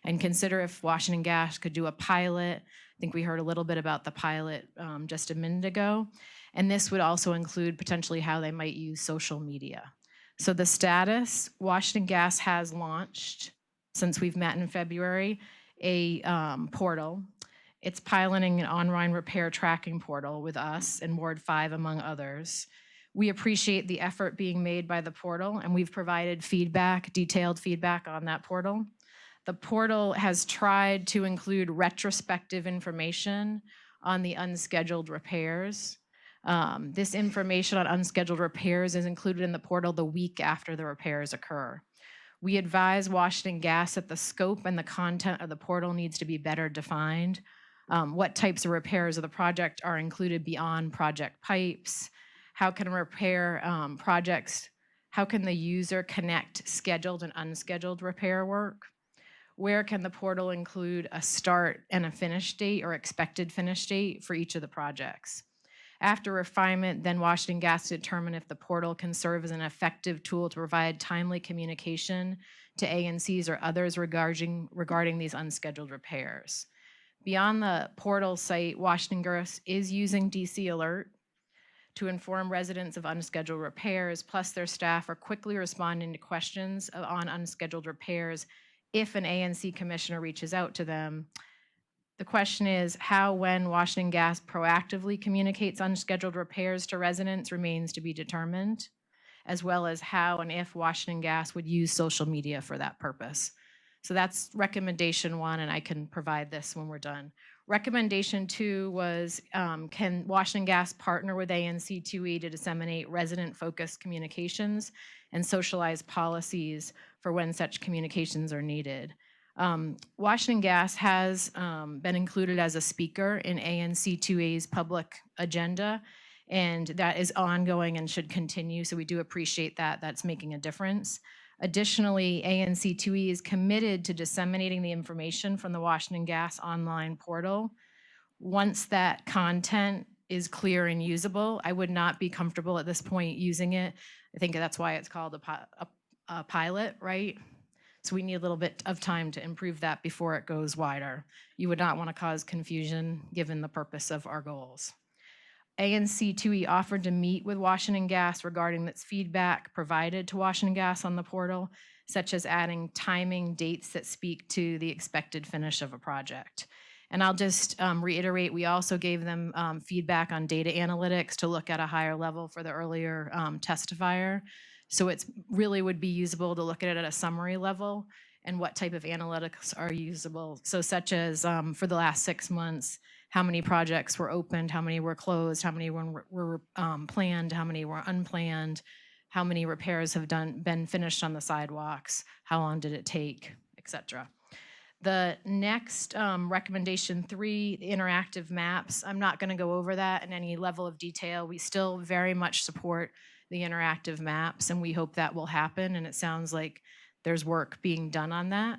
and consider if Washington Gas could do a pilot. I think we heard a little bit about the pilot just a minute ago. And this would also include potentially how they might use social media. So the status, Washington Gas has launched, since we've met in February, a portal. It's piloting an online repair tracking portal with us and Ward 5, among others. We appreciate the effort being made by the portal, and we've provided feedback, detailed feedback on that portal. The portal has tried to include retrospective information on the unscheduled repairs. This information on unscheduled repairs is included in the portal the week after the repairs occur. We advise Washington Gas that the scope and the content of the portal needs to be better defined. What types of repairs of the project are included beyond project pipes? How can how can the user connect scheduled and unscheduled repair work? Where can the portal include a start and a finish date or expected finish date for each of the projects? After refinement, then Washington Gas determine if the portal can serve as an effective tool to provide timely communication to ANCs or others regarding these unscheduled repairs. Beyond the portal site, Washington Gas is using DC Alert to inform residents of unscheduled repairs, plus their staff are quickly responding to questions on unscheduled repairs if an ANC commissioner reaches out to them. The question is how, when Washington Gas proactively communicates unscheduled repairs to residents remains to be determined, as well as how and if Washington Gas would use social media for that purpose. So that's recommendation 1, and I can provide this when we're done. Recommendation 2 was, can Washington Gas partner with ANC 2E to disseminate resident-focused communications and socialize policies for when such communications are needed? Washington Gas has been included as a speaker in ANC 2A's public agenda, and that is ongoing and should continue, so we do appreciate that. That's making a difference. Additionally, ANC 2E is committed to disseminating the information from the Washington Gas online portal. Once that content is clear and usable, I would not be comfortable at this point using it. I think that's why it's called a pilot, right? So we need a little bit of time to improve that before it goes wider. You would not want to cause confusion given the purpose of our goals. ANC 2E offered to meet with Washington Gas regarding its feedback provided to Washington Gas on the portal, such as adding timing dates that speak to the expected finish of a project. And I'll just reiterate, we also gave them feedback on data analytics to look at a higher level for the earlier testifier. So it's really would be usable to look at it at a summary level and what type of analytics are usable. So such as for the last 6 months, how many projects were opened, how many were closed, how many were planned, how many were unplanned, how many repairs have been finished on the sidewalks, how long did it take, et cetera. The next recommendation 3, the interactive maps. I'm not going to go over that in any level of detail. We still very much support the interactive maps, and we hope that will happen, and it sounds like there's work being done on that.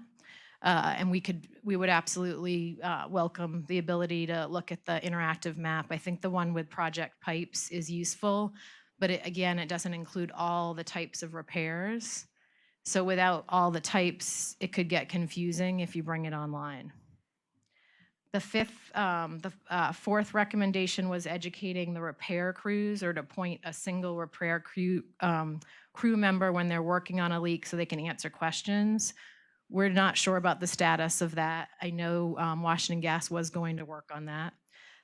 And we would absolutely welcome the ability to look at the interactive map. I think the one with project pipes is useful, but again, it doesn't include all the types of repairs. So without all the types, it could get confusing if you bring it online. The fourth recommendation was educating the repair crews, or to appoint a single repair crew member when they're working on a leak so they can answer questions. We're not sure about the status of that. I know Washington Gas was going to work on that.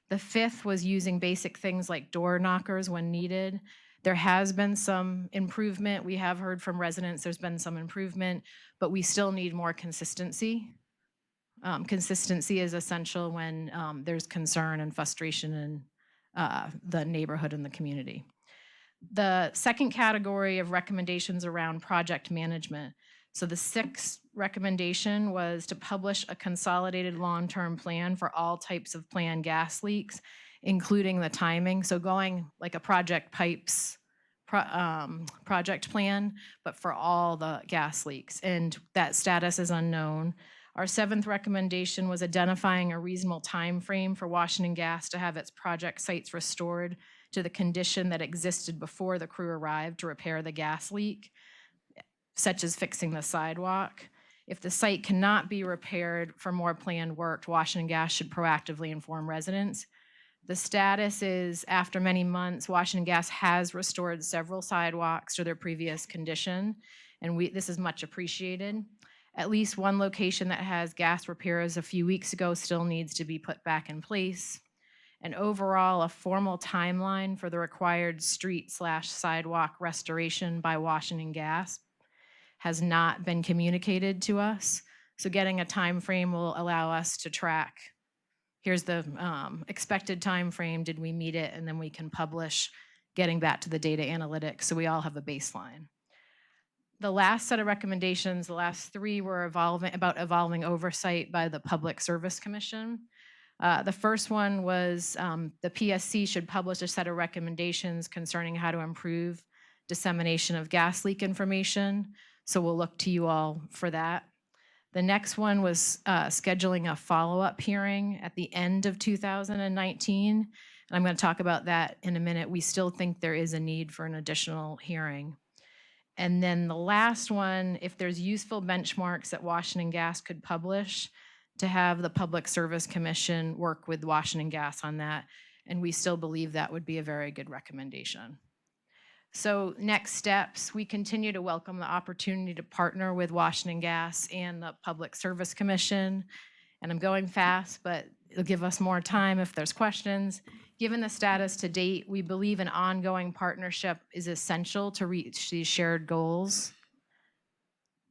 The 5th was using basic things like door knockers when needed. There has been some improvement. We have heard from residents there's been some improvement, but we still need more consistency. Consistency is essential when there's concern and frustration in the neighborhood and the community. The second category of recommendations around project management. So the sixth recommendation was to publish a consolidated long-term plan for all types of planned gas leaks, including the timing. So going like a project pipes project plan, but for all the gas leaks, and that status is unknown. Our seventh recommendation was identifying a reasonable time frame for Washington Gas to have its project sites restored to the condition that existed before the crew arrived to repair the gas leak, such as fixing the sidewalk. If the site cannot be repaired for more planned work, Washington Gas should proactively inform residents. The status is, after many months, Washington Gas has restored several sidewalks to their previous condition, and this is much appreciated. At least one location that has gas repairs a few weeks ago still needs to be put back in place. And overall, a formal timeline for the required street/sidewalk restoration by Washington Gas has not been communicated to us. So getting a time frame will allow us to track, here's the expected time frame, did we meet it? And then we can publish, getting back to the data analytics, so we all have a baseline. The last set of recommendations, the last three, were about evolving oversight by the Public Service Commission. The first one was the PSC should publish a set of recommendations concerning how to improve dissemination of gas leak information. So we'll look to you all for that. The next one was scheduling a follow-up hearing at the end of 2019. And I'm going to talk about that in a minute. We still think there is a need for an additional hearing. And then the last one, if there's useful benchmarks that Washington Gas could publish, to have the Public Service Commission work with Washington Gas on that. And we still believe that would be a very good recommendation. So next steps, we continue to welcome the opportunity to partner with Washington Gas and the Public Service Commission. And I'm going fast, but it'll give us more time if there's questions. Given the status to date, we believe an ongoing partnership is essential to reach these shared goals.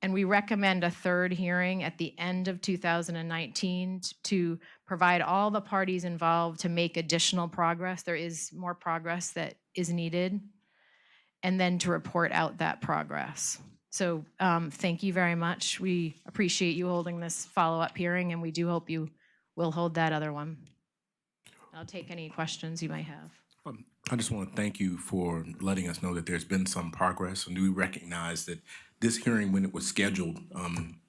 And we recommend a third hearing at the end of 2019 to provide all the parties involved to make additional progress. There is more progress that is needed, and then to report out that progress. So thank you very much. We appreciate you holding this follow-up hearing, and we do hope you will hold that other one. I'll take any questions you might have. I just want to thank you for letting us know that there's been some progress, and we recognize that this hearing, when it was scheduled,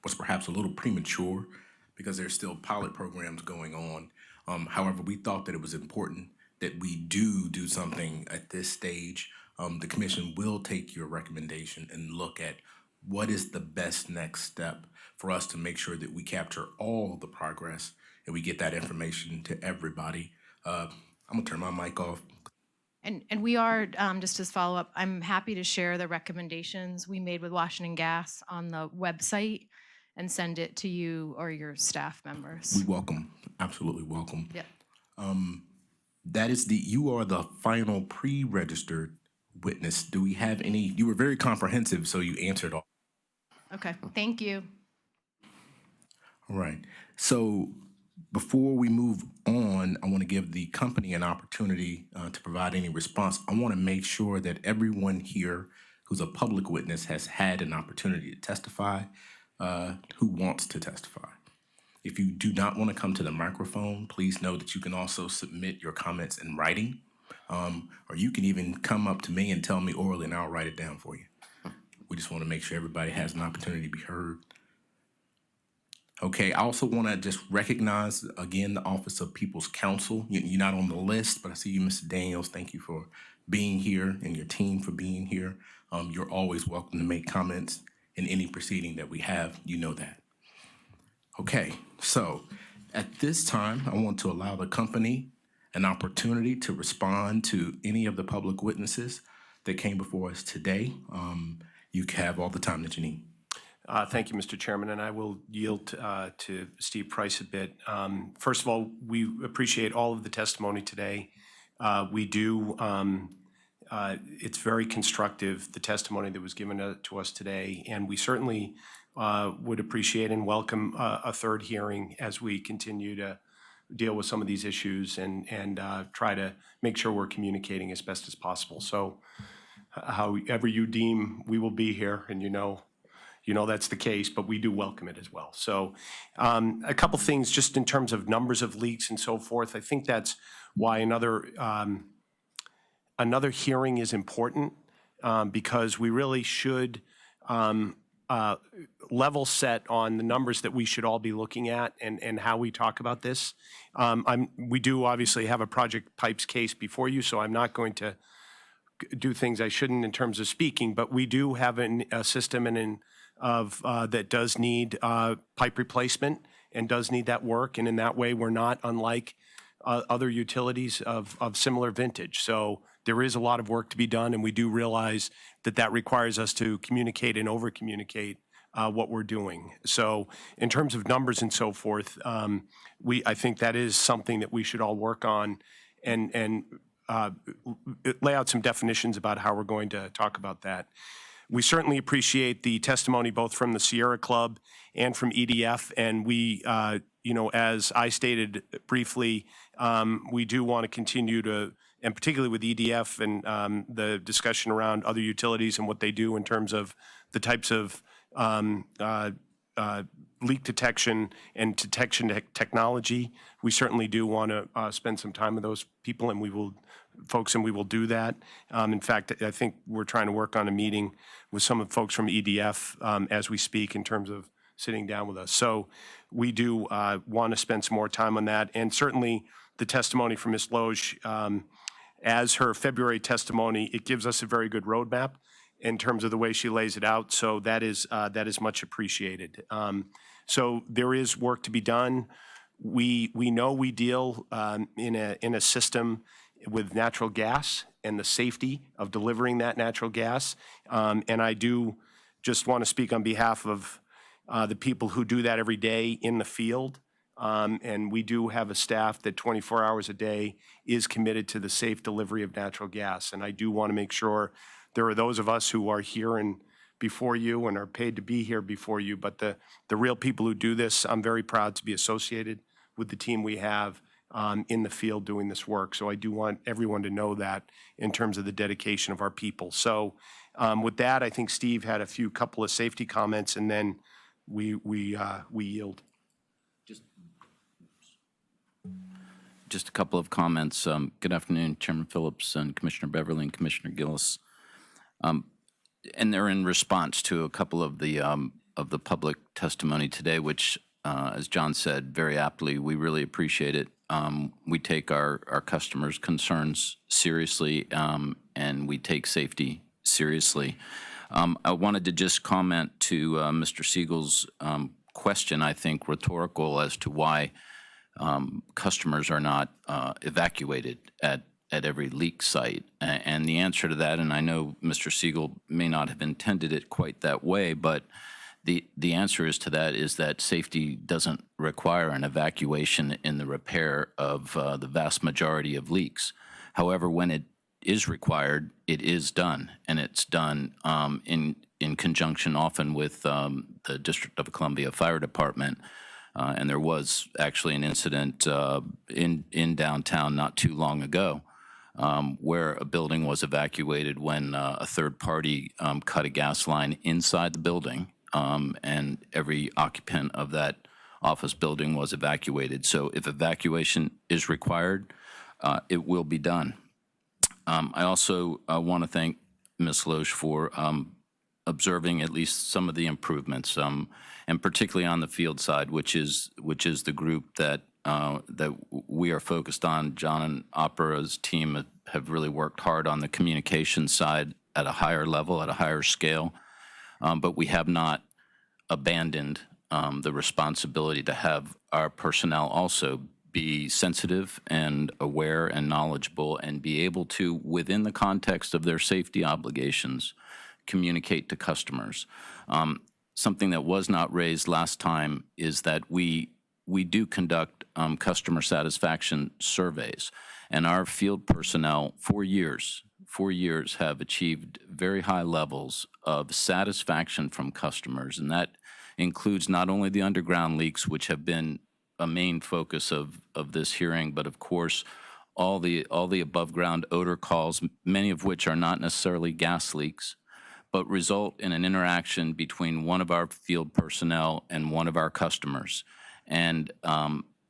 was perhaps a little premature because there's still pilot programs going on. However, we thought that it was important that we do something at this stage. The commission will take your recommendation and look at what is the best next step for us to make sure that we capture all the progress and we get that information to everybody. I'm gonna turn my mic off. And we are, just as follow-up, I'm happy to share the recommendations we made with Washington Gas on the website and send it to you or your staff members. We welcome, absolutely welcome. Yep. That is you are the final pre-registered witness. Do we have any, you were very comprehensive, so you answered all. Okay, thank you. All right, so before we move on, I want to give the company an opportunity to provide any response. I want to make sure that everyone here who's a public witness has had an opportunity to testify, who wants to testify. If you do not want to come to the microphone, please know that you can also submit your comments in writing, or you can even come up to me and tell me orally and I'll write it down for you. We just want to make sure everybody has an opportunity to be heard. Okay, I also want to just recognize, again, the Office of People's Counsel. You're not on the list, but I see you, Mr. Daniels. Thank you for being here and your team for being here. You're always welcome to make comments in any proceeding that we have. You know that. Okay, so at this time, I want to allow the company an opportunity to respond to any of the public witnesses that came before us today. You have all the time that you need. Thank you, Mr. Chairman, and I will yield to Steve Price a bit. First of all, we appreciate all of the testimony today. It's very constructive, the testimony that was given to us today, and we certainly would appreciate and welcome a third hearing as we continue to deal with some of these issues and try to make sure we're communicating as best as possible. So however you deem we will be here, and you know that's the case, but we do welcome it as well. So a couple things just in terms of numbers of leaks and so forth. I think that's why another hearing is important, because we really should level set on the numbers that we should all be looking at and how we talk about this. We do obviously have a Project Pipes case before you, so I'm not going to do things I shouldn't in terms of speaking, but we do have a system that does need pipe replacement and does need that work, and in that way, we're not unlike other utilities of similar vintage. So there is a lot of work to be done, and we do realize that requires us to communicate and over-communicate what we're doing. So in terms of numbers and so forth, I think that is something that we should all work on and lay out some definitions about how we're going to talk about that. We certainly appreciate the testimony both from the Sierra Club and from EDF, and we, as I stated briefly, we do want to continue to, and particularly with EDF and the discussion around other utilities and what they do in terms of the types of leak detection and detection technology. We certainly do want to spend some time with those people, and we will do that. In fact, I think we're trying to work on a meeting with some of the folks from EDF as we speak in terms of sitting down with us. So we do want to spend some more time on that. And certainly the testimony from Ms. Loge, as her February testimony, it gives us a very good roadmap in terms of the way she lays it out. So that is much appreciated. So there is work to be done. We know we deal in a system with natural gas and the safety of delivering that natural gas. And I do just want to speak on behalf of the people who do that every day in the field. And we do have a staff that 24 hours a day is committed to the safe delivery of natural gas. And I do want to make sure there are those of us who are here and before you and are paid to be here before you, but the real people who do this, I'm very proud to be associated with the team we have in the field doing this work. So I do want everyone to know that in terms of the dedication of our people. So with that, I think Steve had a couple of safety comments, and then we yield. Just a couple of comments. Good afternoon, Chairman Phillips and Commissioner Beverly and Commissioner Gillis. And they're in response to a couple of the public testimony today, which, as John said very aptly, we really appreciate it. We take our customers' concerns seriously, and we take safety seriously. I wanted to just comment to Mr. Siegel's question, I think rhetorical, as to why customers are not evacuated at every leak site. And the answer to that, and I know Mr. Siegel may not have intended it quite that way, but the answer is that safety doesn't require an evacuation in the repair of the vast majority of leaks. However, when it is required, it is done, and it's done in conjunction often with the District of Columbia Fire Department. And there was actually an incident in downtown not too long ago where a building was evacuated when a third party cut a gas line inside the building, and every occupant of that office building was evacuated. So if evacuation is required, it will be done. I also want to thank Ms. Loge for observing at least some of the improvements, and particularly on the field side, which is the group that we are focused on. John and Opera's team have really worked hard on the communication side at a higher level, at a higher scale, but we have not abandoned the responsibility to have our personnel also be sensitive and aware and knowledgeable and be able to, within the context of their safety obligations, communicate to customers. Something that was not raised last time is that we do conduct customer satisfaction surveys, and our field personnel for years have achieved very high levels of satisfaction from customers, and that includes not only the underground leaks, which have been a main focus of this hearing, but of course all the above ground odor calls, many of which are not necessarily gas leaks, but result in an interaction between one of our field personnel and one of our customers. And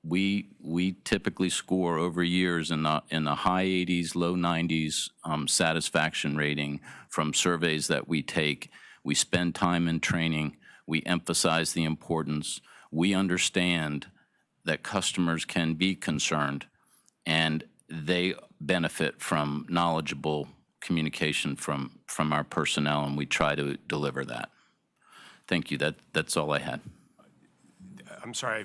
we typically score over years in the high 80s, low 90s satisfaction rating from surveys that we take. We spend time in training. We emphasize the importance. We understand that customers can be concerned, and they benefit from knowledgeable communication from our personnel, and we try to deliver that. Thank you. That's all I had. I'm sorry,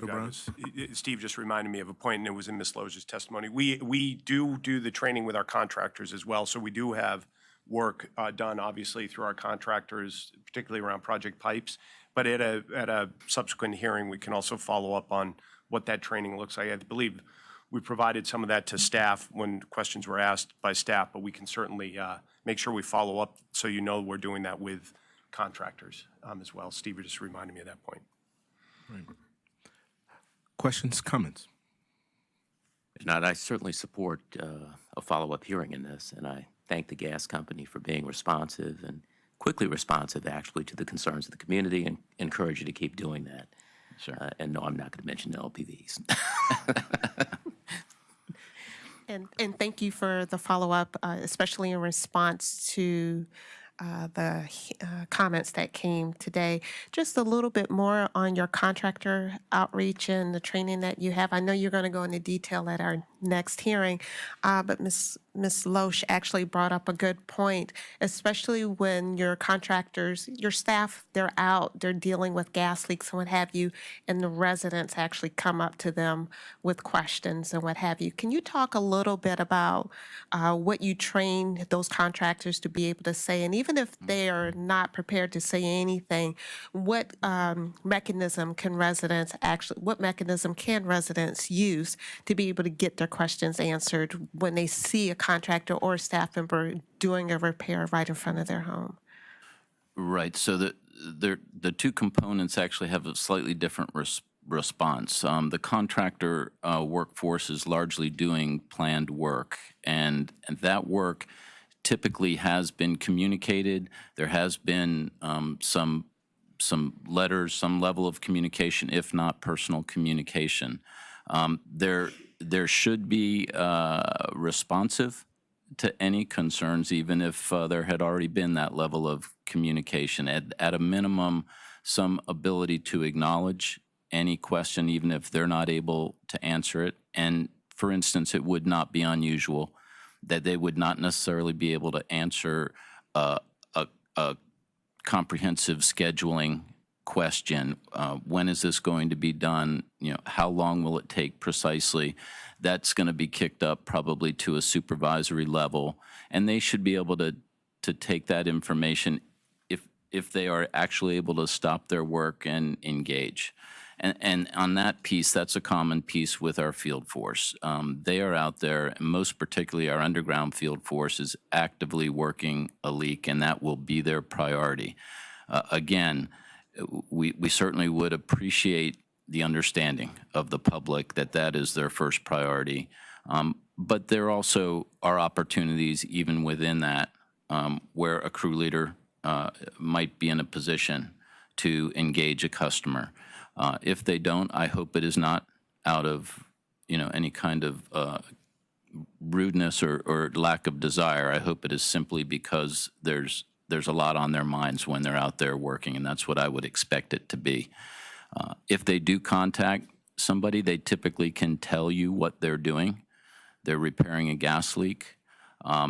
Steve just reminded me of a point, and it was in Ms. Loge's testimony. We do the training with our contractors as well, so we do have work done, obviously, through our contractors, particularly around project pipes. But at a subsequent hearing, we can also follow up on what that training looks like. I believe we provided some of that to staff when questions were asked by staff, but we can certainly make sure we follow up so you know we're doing that with contractors as well. Steve just reminded me of that point. Right. Questions, comments? If not, I certainly support a follow-up hearing in this, and I thank the gas company for being responsive and quickly responsive, actually, to the concerns of the community, and encourage you to keep doing that. Sure. And no, I'm not going to mention the LPVs. And thank you for the follow-up, especially in response to the comments that came today. Just a little bit more on your contractor outreach and the training that you have. I know you're going to go into detail at our next hearing, but Ms. Loesch actually brought up a good point, especially when your contractors, your staff, they're out, they're dealing with gas leaks and what have you, and the residents actually come up to them with questions and what have you. Can you talk a little bit about what you train those contractors to be able to say, and even if they are not prepared to say anything, what mechanism can residents use to be able to get their questions answered when they see a contractor or a staff member doing a repair right in front of their home? Right. So the two components actually have a slightly different response. The contractor workforce is largely doing planned work, and that work typically has been communicated. There has been some letters, some level of communication, if not personal communication. There should be responsive to any concerns, even if there had already been that level of communication. At a minimum, some ability to acknowledge any question, even if they're not able to answer it. And for instance, it would not be unusual that they would not necessarily be able to answer a comprehensive scheduling question. When is this going to be done? How long will it take precisely? That's going to be kicked up probably to a supervisory level, and they should be able to take that information if they are actually able to stop their work and engage. And on that piece, that's a common piece with our field force. They are out there, and most particularly our underground field force is actively working a leak, and that will be their priority. Again, we certainly would appreciate the understanding of the public that that is their first priority. But there also are opportunities even within that where a crew leader might be in a position to engage a customer. If they don't, I hope it is not out of any kind of rudeness or lack of desire. I hope it is simply because there's a lot on their minds when they're out there working, and that's what I would expect it to be. If they do contact somebody, they typically can tell you what they're doing. They're repairing a gas leak.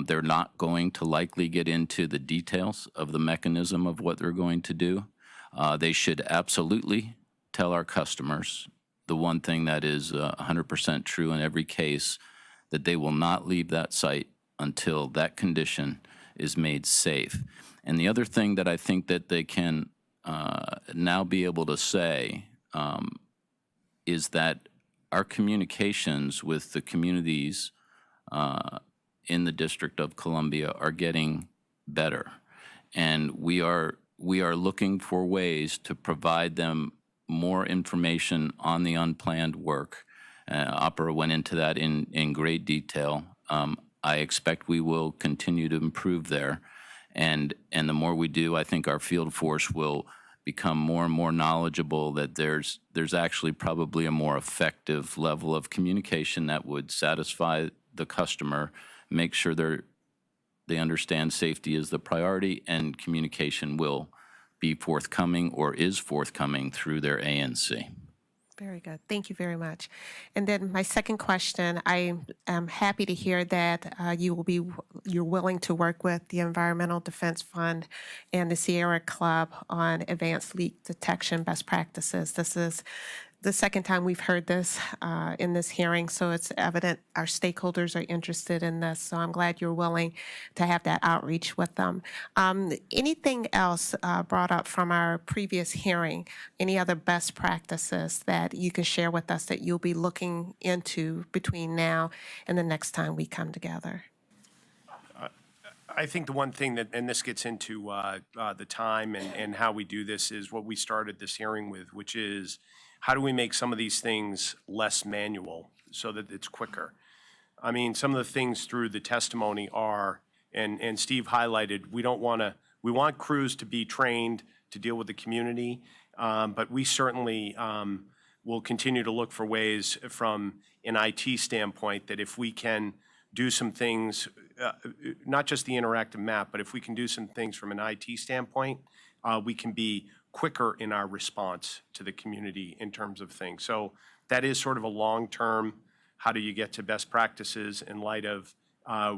They're not going to likely get into the details of the mechanism of what they're going to do. They should absolutely tell our customers the one thing that is 100% true in every case, that they will not leave that site until that condition is made safe. And the other thing that I think that they can now be able to say is that our communications with the communities in the District of Columbia are getting better. And we are looking for ways to provide them more information on the unplanned work Opera went into that in great detail. I expect we will continue to improve there. And the more we do, I think our field force will become more and more knowledgeable that there's actually probably a more effective level of communication that would satisfy the customer, make sure they understand safety is the priority, and communication will be forthcoming or is forthcoming through their ANC. Very good. Thank you very much. And then my second question, I am happy to hear that you're willing to work with the Environmental Defense Fund and the Sierra Club on advanced leak detection best practices. This is the second time we've heard this in this hearing, so it's evident our stakeholders are interested in this. So I'm glad you're willing to have that outreach with them. Anything else brought up from our previous hearing? Any other best practices that you can share with us that you'll be looking into between now and the next time we come together? I think the one thing that, and this gets into the time and how we do this, is what we started this hearing with, which is how do we make some of these things less manual so that it's quicker? I mean, some of the things through the testimony are, and Steve highlighted, we want crews to be trained to deal with the community, but we certainly will continue to look for ways from an IT standpoint that if we can do some things, not just the interactive map, but if we can do some things from an IT standpoint, we can be quicker in our response to the community in terms of things. So that is sort of a long-term, how do you get to best practices in light of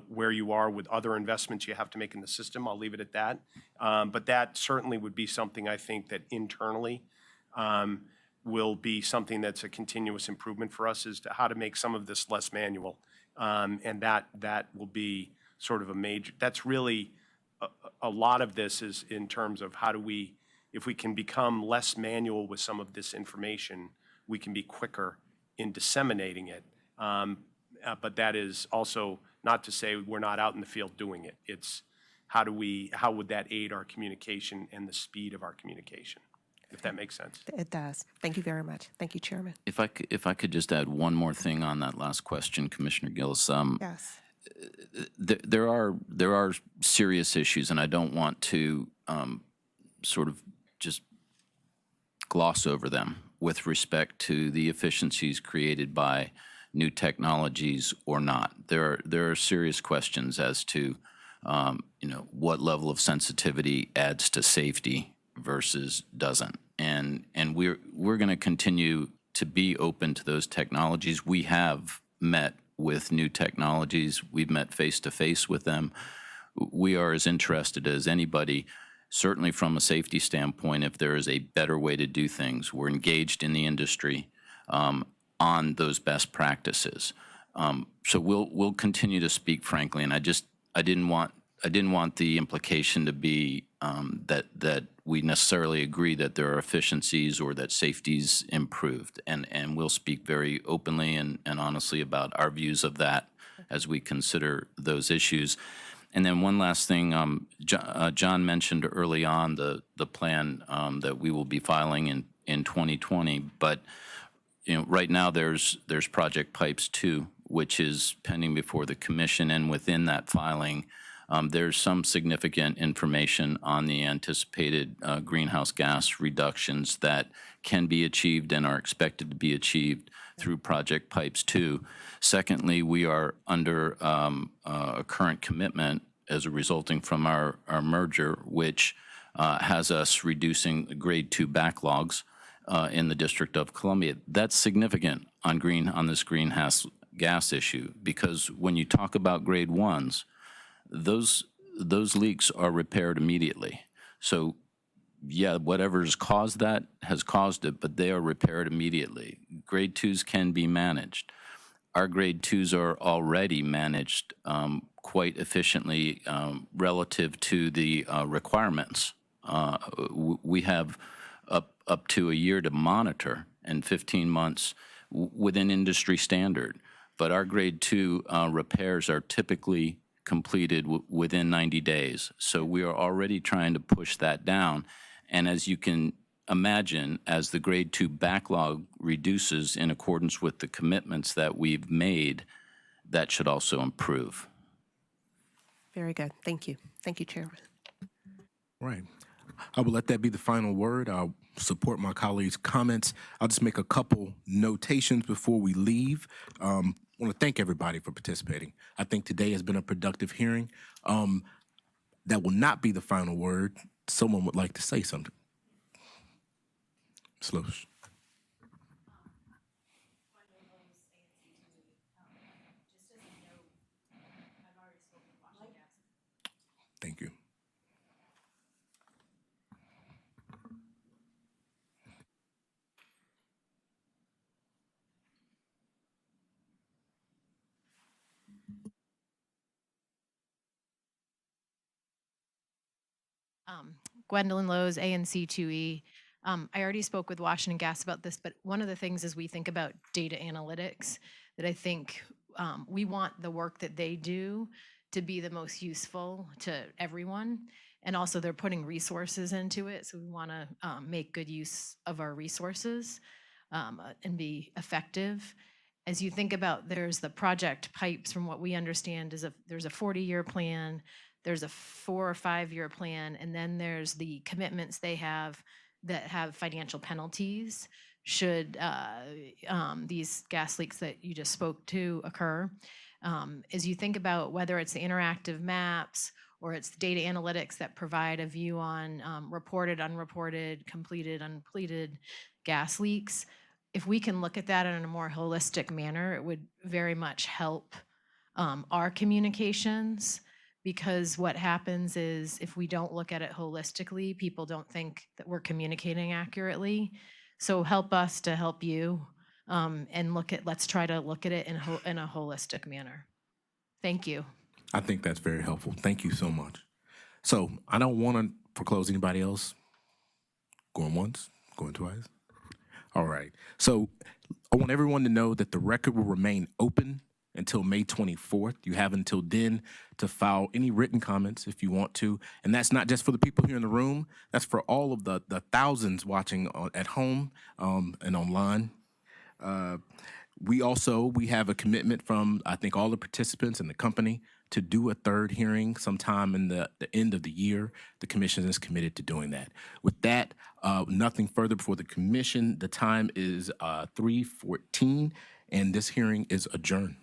where you are with other investments you have to make in the system. I'll leave it at that. But that certainly would be something I think that internally will be something that's a continuous improvement for us, is to how to make some of this less manual. And that will be sort of a major, that's really a lot of this is in terms of how do we, if we can become less manual with some of this information, we can be quicker in disseminating it. But that is also not to say we're not out in the field doing it. It's how would that aid our communication and the speed of our communication, if that makes sense. It does. Thank you very much. Thank you, Chairman. If I could just add one more thing on that last question, Commissioner Gillis. Yes. There are serious issues, and I don't want to sort of just gloss over them with respect to the efficiencies created by new technologies or not. There are serious questions as to what level of sensitivity adds to safety versus doesn't, and we're going to continue to be open to those technologies. We have met with new technologies. We've met face-to-face with them. We are as interested as anybody, certainly from a safety standpoint, if there is a better way to do things. We're engaged in the industry on those best practices. So we'll continue to speak frankly, and I didn't want the implication to be that we necessarily agree that there are efficiencies or that safety's improved. And we'll speak very openly and honestly about our views of that as we consider those issues. And then one last thing, John mentioned early on the plan that we will be filing in 2020, but right now there's Project Pipes 2, which is pending before the commission, and within that filing, there's some significant information on the anticipated greenhouse gas reductions that can be achieved and are expected to be achieved through Project Pipes 2. Secondly, we are under a current commitment as a resulting from our merger, which has us reducing grade 2 backlogs in the District of Columbia. That's significant on this greenhouse gas issue, because when you talk about grade 1s, those leaks are repaired immediately. So yeah, whatever's caused that has caused it, but they are repaired immediately. Grade 2s can be managed. Our grade 2s are already managed quite efficiently relative to the requirements. We have up to a year to monitor and 15 months within industry standard. But our grade 2 repairs are typically completed within 90 days. So we are already trying to push that down. And as you can imagine as the grade 2 backlog reduces in accordance with the commitments that we've made, that should also improve. Very good. Thank you. Thank you, Chairman. Right. I will let that be the final word. I'll support my colleagues' comments. I'll just make a couple notations before we leave. I want to thank everybody for participating. I think today has been a productive hearing. That will not be the final word. Someone would like to say something. Ms. Loesch. Thank you. Gwendolyn Lowe's, ANC2E. I already spoke with Washington Gas about this, but one of the things as we think about data analytics that I think we want the work that they do to be the most useful to everyone. And also they're putting resources into it. So we want to make good use of our resources and be effective. As you think about, there's the project pipes, from what we understand is there's a 40-year plan, there's a 4 or 5 year plan, and then there's the commitments they have that have financial penalties should these gas leaks that you just spoke to occur. As you think about whether it's the interactive maps or it's the data analytics that provide a view on reported, unreported, completed, uncompleted gas leaks, if we can look at that in a more holistic manner, it would very much help our communications. Because what happens is if we don't look at it holistically, people don't think that we're communicating accurately. So help us to help you and let's try to look at it in a holistic manner. Thank you. I think that's very helpful. Thank you so much. So I don't want to foreclose anybody else. Going once, going twice. All right. So I want everyone to know that the record will remain open until May 24th. You have until then to file any written comments if you want to. And that's not just for the people here in the room. That's for all of the thousands watching at home and online. We have a commitment from, I think, all the participants in the company to do a third hearing sometime in the end of the year. The commission is committed to doing that. With that, nothing further before the commission. The time is 3:14, and this hearing is adjourned.